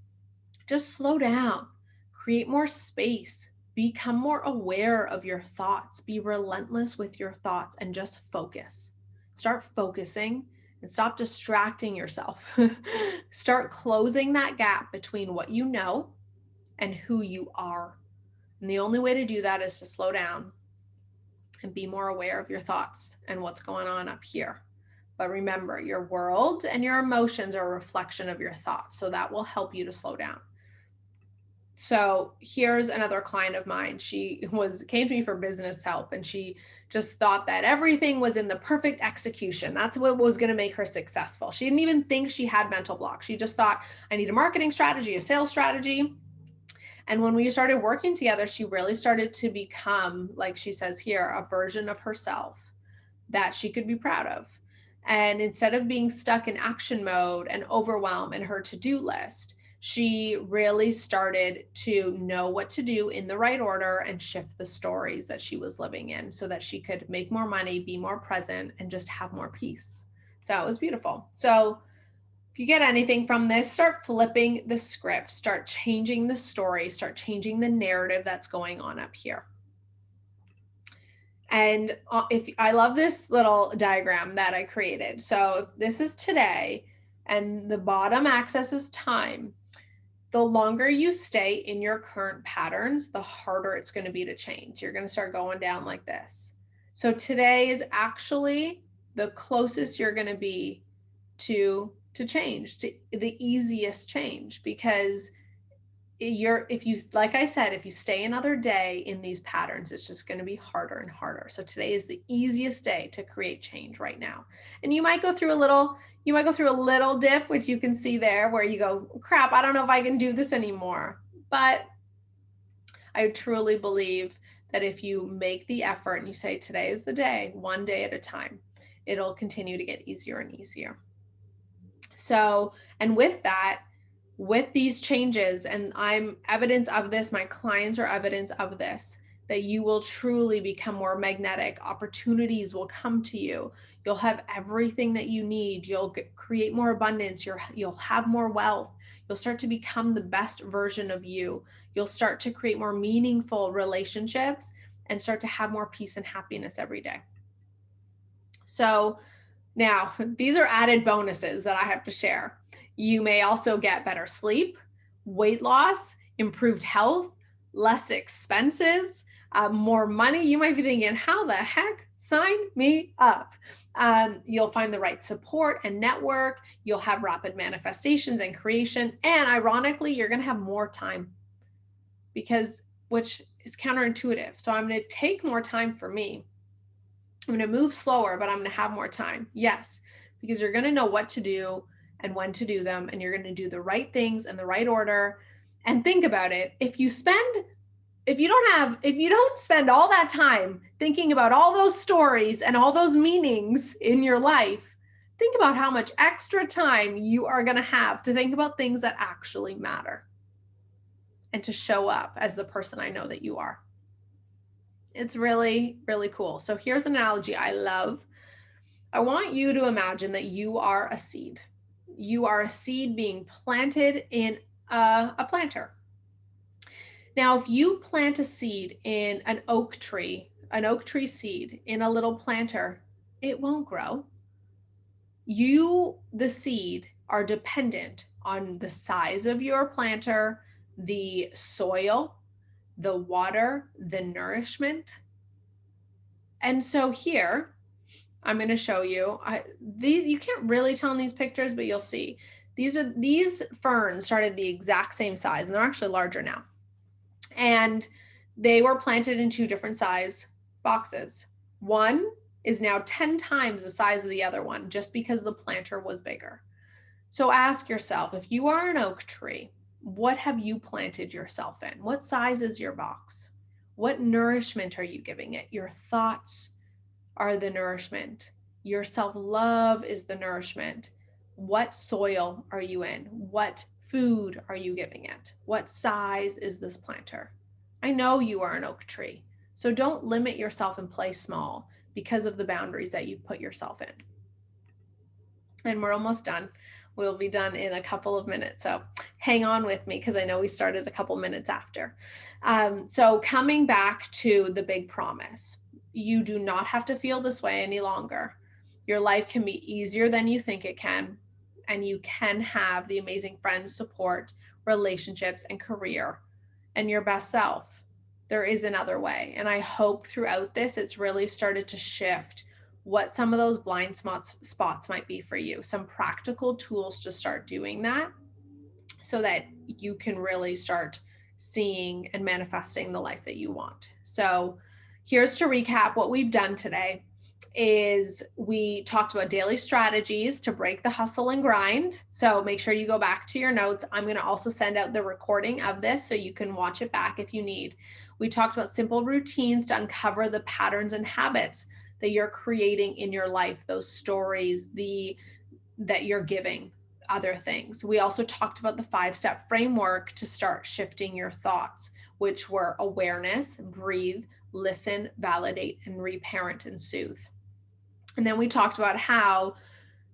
Just slow down, create more space, become more aware of your thoughts, be relentless with your thoughts, and just focus. Start focusing and stop distracting yourself. Start closing that gap between what you know and who you are. And the only way to do that is to slow down and be more aware of your thoughts and what's going on up here. But remember, your world and your emotions are a reflection of your thoughts. So that will help you to slow down. So here's another client of mine. She came to me for business help, and she just thought that everything was in the perfect execution. That's what was going to make her successful. She didn't even think she had mental blocks. She just thought, I need a marketing strategy, a sales strategy. And when we started working together, she really started to become, like she says here, a version of herself that she could be proud of. And instead of being stuck in action mode and overwhelm in her to-do list, she really started to know what to do in the right order and shift the stories that she was living in so that she could make more money, be more present, and just have more peace. So it was beautiful. So if you get anything from this, start flipping the script, start changing the story, start changing the narrative that's going on up here. And if I love this little diagram that I created. So if this is today and the bottom axis is time, the longer you stay in your current patterns, the harder it's going to be to change. You're going to start going down like this. So today is actually the closest you're going to be to change, to the easiest change, because if you, like I said, if you stay another day in these patterns, it's just going to be harder and harder. So today is the easiest day to create change right now. And you might go through a little dip, which you can see there, where you go, crap, I don't know if I can do this anymore. But I truly believe that if you make the effort and you say, today is the day, one day at a time, it'll continue to get easier and easier. So, and with that, with these changes, and I'm evidence of this, my clients are evidence of this, that you will truly become more magnetic. Opportunities will come to you. You'll have everything that you need. You'll create more abundance. You'll have more wealth. You'll start to become the best version of you. You'll start to create more meaningful relationships and start to have more peace and happiness every day. So now, these are added bonuses that I have to share. You may also get better sleep, weight loss, improved health, less expenses, more money. You might be thinking, how the heck? Sign me up. You'll find the right support and network. You'll have rapid manifestations and creation. And ironically, you're going to have more time, which is counterintuitive. So I'm going to take more time for me. I'm going to move slower, but I'm going to have more time. Yes, because you're going to know what to do and when to do them, and you're going to do the right things in the right order. And think about it. If you don't spend all that time thinking about all those stories and all those meanings in your life, think about how much extra time you are going to have to think about things that actually matter and to show up as the person I know that you are. It's really, really cool. So here's an analogy I love. I want you to imagine that you are a seed. You are a seed being planted in a planter. Now, if you plant a seed in an oak tree seed in a little planter, it won't grow. You, the seed, are dependent on the size of your planter, the soil, the water, the nourishment. And so here, I'm going to show you, you can't really tell in these pictures, but you'll see. These ferns started the exact same size, and they're actually larger now. And they were planted in 2 different size boxes. One is now 10 times the size of the other one, just because the planter was bigger. So ask yourself, if you are an oak tree, what have you planted yourself in? What size is your box? What nourishment are you giving it? Your thoughts are the nourishment. Your self-love is the nourishment. What soil are you in? What food are you giving it? What size is this planter? I know you are an oak tree. So don't limit yourself and play small because of the boundaries that you've put yourself in. And we're almost done. We'll be done in a couple of minutes. So hang on with me because I know we started a couple minutes after. So coming back to the big promise, you do not have to feel this way any longer. Your life can be easier than you think it can, and you can have the amazing friends, support, relationships, and career, and your best self. There is another way. And I hope throughout this, it's really started to shift what some of those blind spots might be for you, some practical tools to start doing that so that you can really start seeing and manifesting the life that you want. So here's to recap what we've done today is we talked about daily strategies to break the hustle and grind. So make sure you go back to your notes. I'm going to also send out the recording of this so you can watch it back if you need. We talked about simple routines to uncover the patterns and habits that you're creating in your life, those stories, that you're giving other things. We also talked about the 5-step framework to start shifting your thoughts, which were awareness, breathe, listen, validate, and reparent and soothe. And then we talked about how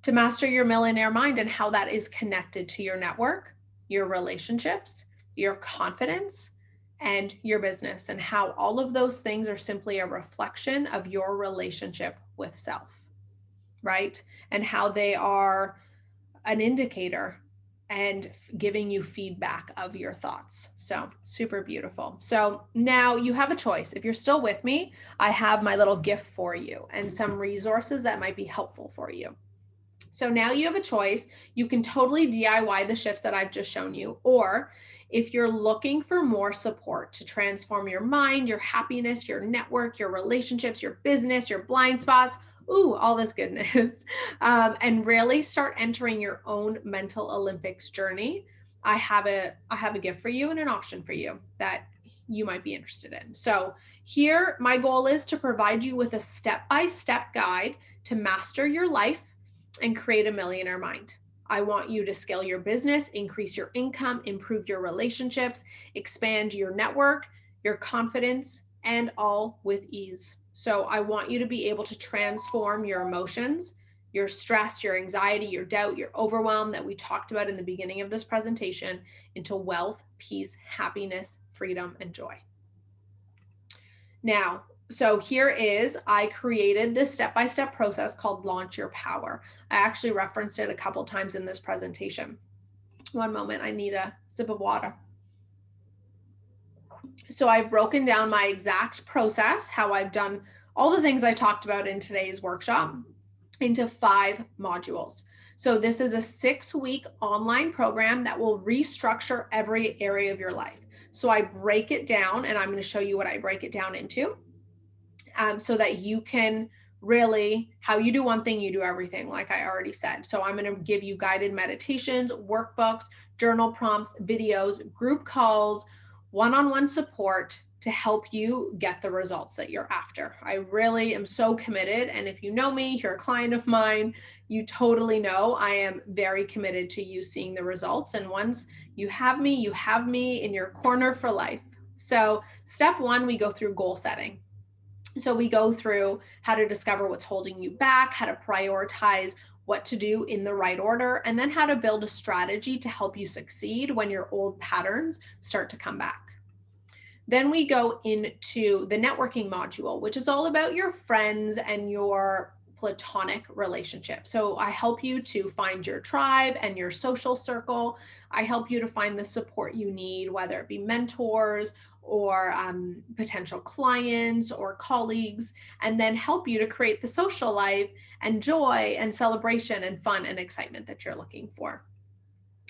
to master your millionaire mind and how that is connected to your network, your relationships, your confidence, and your business, and how all of those things are simply a reflection of your relationship with self, right? And how they are an indicator and giving you feedback of your thoughts. So super beautiful. So now you have a choice. If you're still with me, I have my little gift for you and some resources that might be helpful for you. So now you have a choice. You can totally DIY the shifts that I've just shown you, or if you're looking for more support to transform your mind, your happiness, your network, your relationships, your business, your blind spots, all this goodness, and really start entering your own mental Olympics journey, I have a gift for you and an option for you that you might be interested in. So here, my goal is to provide you with a step-by-step guide to master your life and create a millionaire mind. I want you to scale your business, increase your income, improve your relationships, expand your network, your confidence, and all with ease. So I want you to be able to transform your emotions, your stress, your anxiety, your doubt, your overwhelm that we talked about in the beginning of this presentation into wealth, peace, happiness, freedom, and joy. Now, so here is, I created this step-by-step process called Launch Your Power. I actually referenced it a couple times in this presentation. One moment, I need a sip of water. So I've broken down my exact process, how I've done all the things I talked about in today's workshop, into 5 modules. So this is a 6-week online program that will restructure every area of your life. So I break it down, and I'm going to show you what I break it down into. So that you can really, how you do one thing, you do everything, like I already said. So I'm going to give you guided meditations, workbooks, journal prompts, videos, group calls, one-on-one support to help you get the results that you're after. I really am so committed. And if you know me, you're a client of mine, you totally know I am very committed to you seeing the results. And once you have me in your corner for life. So step 1, we go through goal setting. So we go through how to discover what's holding you back, how to prioritize what to do in the right order, and then how to build a strategy to help you succeed when your old patterns start to come back. Then we go into the networking module, which is all about your friends and your platonic relationship. So I help you to find your tribe and your social circle. I help you to find the support you need, whether it be mentors or potential clients or colleagues, and then help you to create the social life and joy and celebration and fun and excitement that you're looking for.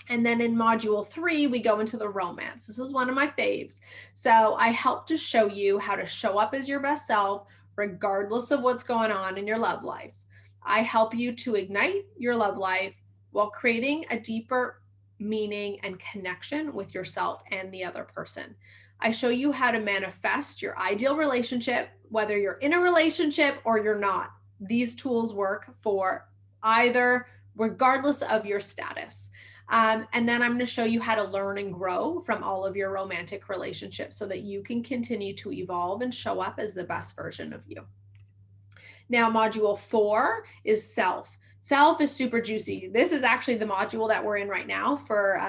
And then in module 3, we go into the romance. This is one of my faves. So I help to show you how to show up as your best self, regardless of what's going on in your love life. I help you to ignite your love life while creating a deeper meaning and connection with yourself and the other person. I show you how to manifest your ideal relationship, whether you're in a relationship or you're not. These tools work for either, regardless of your status. And then I'm going to show you how to learn and grow from all of your romantic relationships so that you can continue to evolve and show up as the best version of you. Now, module 4 is self. Self is super juicy. This is actually the module that we're in right now for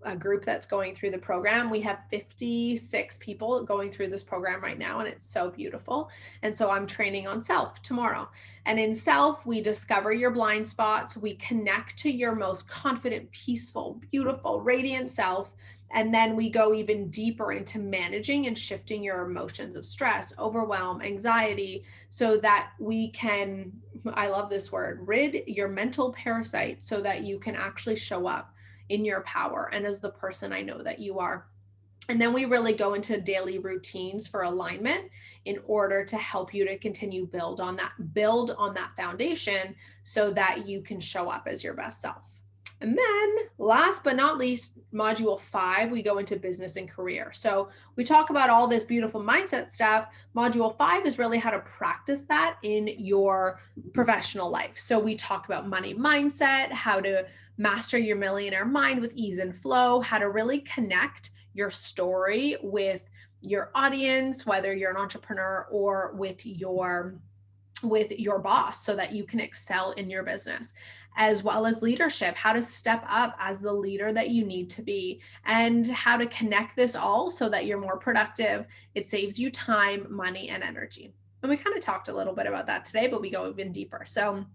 a group that's going through the program. We have 56 people going through this program right now, and it's so beautiful. And so I'm training on self tomorrow. And in self, we discover your blind spots. We connect to your most confident, peaceful, beautiful, radiant self. And then we go even deeper into managing and shifting your emotions of stress, overwhelm, anxiety, so that we can, I love this word, rid your mental parasite so that you can actually show up in your power and as the person I know that you are. And then we really go into daily routines for alignment in order to help you to continue build on that foundation so that you can show up as your best self. And then last but not least, module 5, we go into business and career. So we talk about all this beautiful mindset stuff. Module 5 is really how to practice that in your professional life. So we talk about money mindset, how to master your millionaire mind with ease and flow, how to really connect your story with your audience, whether you're an entrepreneur or with your boss, so that you can excel in your business, as well as leadership, how to step up as the leader that you need to be, and how to connect this all so that you're more productive. It saves you time, money, and energy. And we kind of talked a little bit about that today, but we go even deeper. So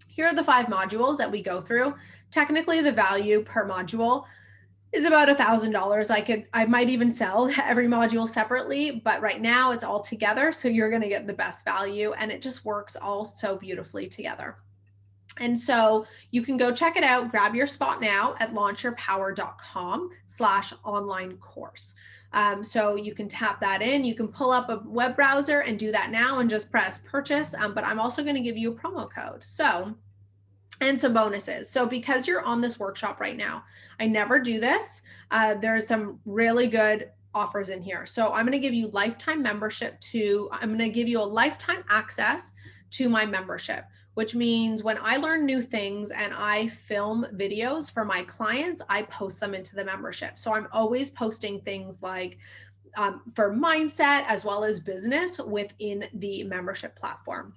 here are the 5 modules that we go through. Technically, the value per module is about $1,000. I might even sell every module separately, but right now it's all together. So you're going to get the best value, and it just works all so beautifully together. And so you can go check it out, grab your spot now at launchyourpower.com/online course. So you can tap that in, you can pull up a web browser and do that now and just press purchase. But I'm also going to give you a promo code. And some bonuses. So because you're on this workshop right now, I never do this. There's some really good offers in here. So I'm going to give you lifetime a lifetime access to my membership, which means when I learn new things and I film videos for my clients, I post them into the membership. So I'm always posting things like for mindset as well as business within the membership platform.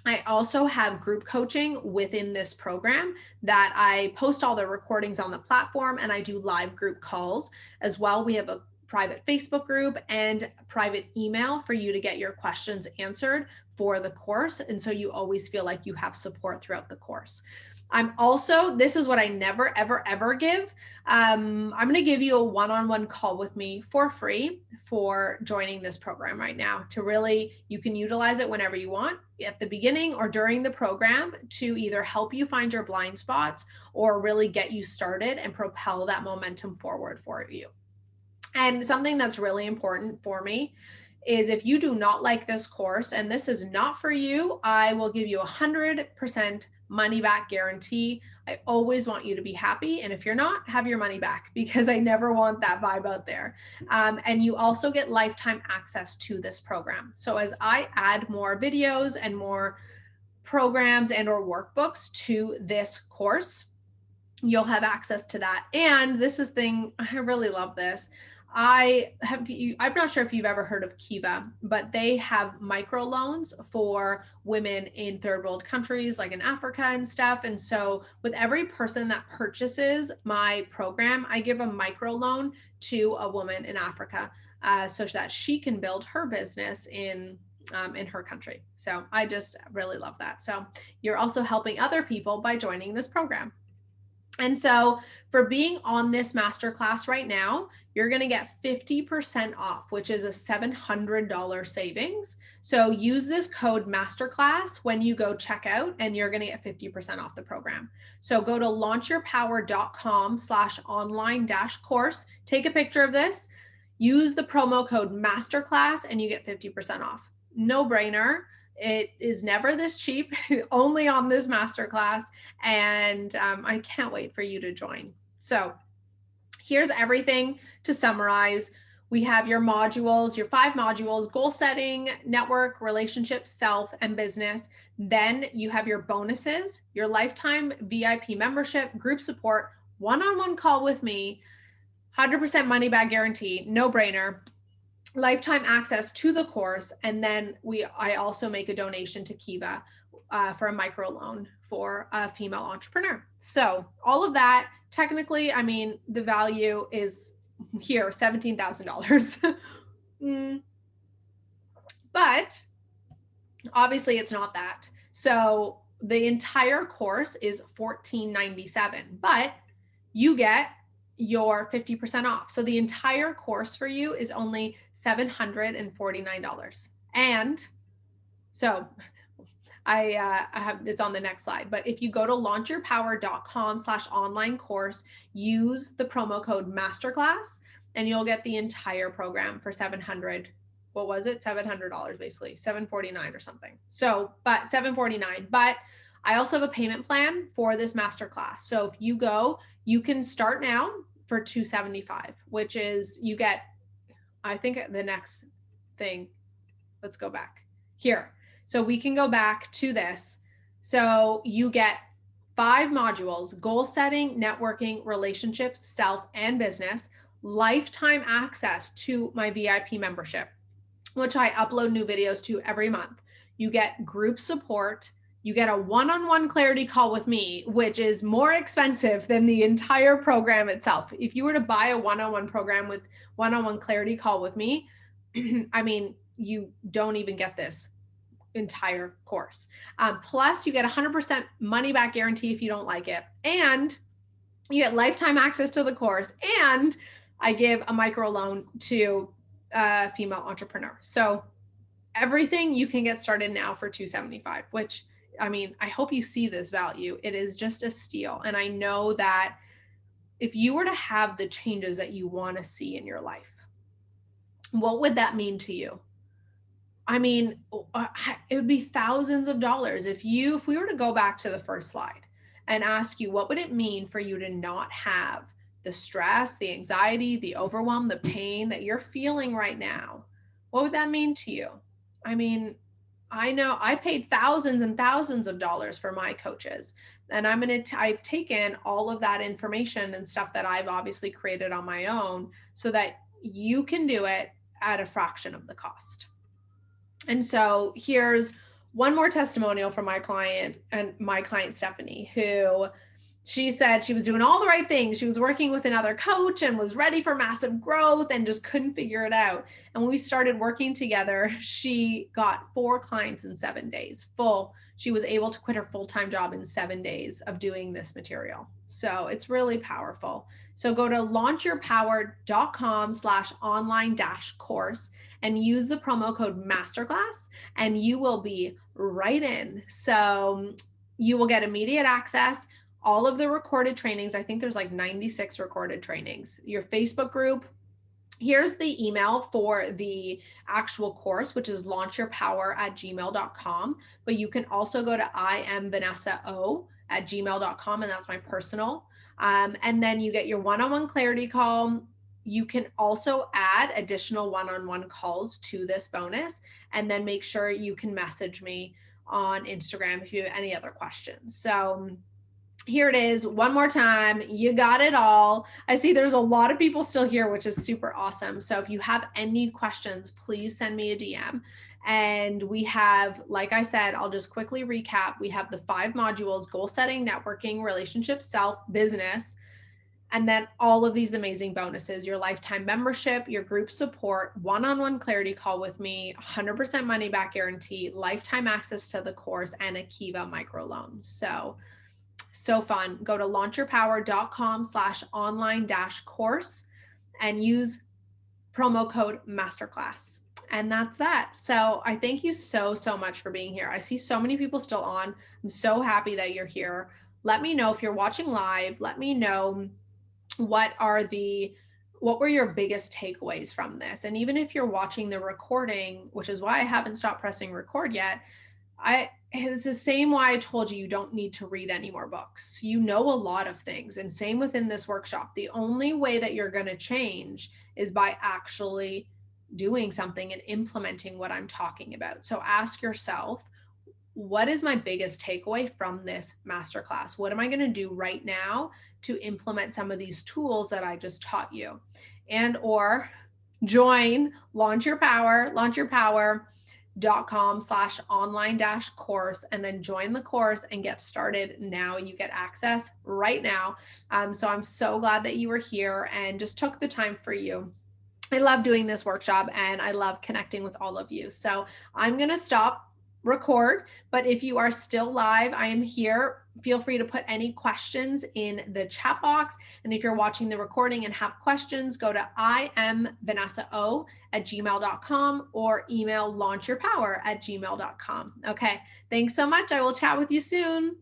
I also have group coaching within this program that I post all the recordings on the platform, and I do live group calls as well. We have a private Facebook group and private email for you to get your questions answered for the course. And so you always feel like you have support throughout the course. This is what I never, ever, ever give. I'm going to give you a one-on-one call with me for free for joining this program right now you can utilize it whenever you want at the beginning or during the program to either help you find your blind spots or really get you started and propel that momentum forward for you. And something that's really important for me is if you do not like this course and this is not for you, I will give you 100% money back guarantee. I always want you to be happy. And if you're not, have your money back, because I never want that vibe out there. And you also get lifetime access to this program. So as I add more videos and more programs and or workbooks to this course, you'll have access to that. And I really love this. I'm not sure if you've ever heard of Kiva, but they have microloans for women in third world countries like in Africa and stuff. And so with every person that purchases my program, I give a microloan to a woman in Africa so that she can build her business in her country. So I just really love that. So you're also helping other people by joining this program. And so for being on this masterclass right now, you're going to get 50% off, which is a $700 savings. So use this code masterclass when you go check out, and you're going to get 50% off the program. So go to launchyourpower.com/online-course, take a picture of this, use the promo code masterclass, and you get 50% off. No brainer. It is never this cheap, only on this masterclass. And I can't wait for you to join. So here's everything to summarize. We have your modules, your 5 modules: goal setting, network, relationships, self, and business. Then you have your bonuses, your lifetime VIP membership, group support, one-on-one call with me, 100% money back guarantee, no brainer, lifetime access to the course. And then I also make a donation to Kiva for a microloan for a female entrepreneur. So all of that, technically, I mean, the value is here, $17,000. But obviously it's not that. So the entire course is $14.97, but you get your 50% off. So the entire course for you is only $749. And so I have, it's on the next slide, but if you go to launchyourpower.com/online course, use the promo code masterclass and you'll get the entire program for $700. What was it? $700 basically, $749 or something. So, but $749, but I also have a payment plan for this masterclass. So if you go, you can start now for $275, which is, you get, I think the next thing, let's go back here. So we can go back to this. So you get 5 modules: goal setting, networking, relationships, self and business, lifetime access to my VIP membership, which I upload new videos to every month. You get group support. You get a one-on-one clarity call with me, which is more expensive than the entire program itself. If you were to buy a one-on-one program with one-on-one clarity call with me, I mean, you don't even get this entire course. Plus you get 100% money back guarantee if you don't like it. And you get lifetime access to the course. And I give a microloan to a female entrepreneur. So everything you can get started now for $275, which, I mean, I hope you see this value. It is just a steal. And I know that if you were to have the changes that you want to see in your life, what would that mean to you? I mean, it would be thousands of dollars. If we were to go back to the first slide and ask you, what would it mean for you to not have the stress, the anxiety, the overwhelm, the pain that you're feeling right now? What would that mean to you? I mean, I know I paid thousands and thousands of dollars for my coaches, and I've taken all of that information and stuff that I've obviously created on my own so that you can do it at a fraction of the cost. And so here's one more testimonial from my client Stephanie, who she said she was doing all the right things. She was working with another coach and was ready for massive growth and just couldn't figure it out. And when we started working together, she got 4 clients in 7 days full. She was able to quit her full-time job in 7 days of doing this material. So it's really powerful. So go to launchyourpower.com/online-course and use the promo code masterclass and you will be right in. So you will get immediate access, all of the recorded trainings. I think there's like 96 recorded trainings. Your Facebook group. Here's the email for the actual course, which is launchyourpower@gmail.com. But you can also go to IamVanessaO@gmail.com, and that's my personal. And then you get your one-on-one clarity call. You can also add additional one-on-one calls to this bonus, and then make sure you can message me on Instagram if you have any other questions. So here it is one more time. You got it all. I see there's a lot of people still here, which is super awesome. So if you have any questions, please send me a DM. And we have, like I said, I'll just quickly recap. We have the 5 modules: goal setting, networking, relationships, self, business, and then all of these amazing bonuses: your lifetime membership, your group support, one-on-one clarity call with me, 100% money back guarantee, lifetime access to the course, and a Kiva microloan. So fun. Go to launchyourpower.com/online-course and use promo code masterclass. And that's that. So I thank you so, so much for being here. I see so many people still on. I'm so happy that you're here. Let me know if you're watching live. Let me know what were your biggest takeaways from this? And even if you're watching the recording, which is why I haven't stopped pressing record yet, it's the same why I told you don't need to read any more books. You know a lot of things. And same within this workshop. The only way that you're going to change is by actually doing something and implementing what I'm talking about. So ask yourself, what is my biggest takeaway from this masterclass? What am I going to do right now to implement some of these tools that I just taught you? And or join Launch Your Power, launchyourpower.com/online-course, and then join the course and get started now. You get access right now. So I'm so glad that you were here and just took the time for you. I love doing this workshop and I love connecting with all of you. So I'm going to stop record, but if you are still live, I am here. Feel free to put any questions in the chat box. And if you're watching the recording and have questions, go to imvanessao@gmail.com or email launchyourpower@gmail.com. Okay. Thanks so much. I will chat with you soon.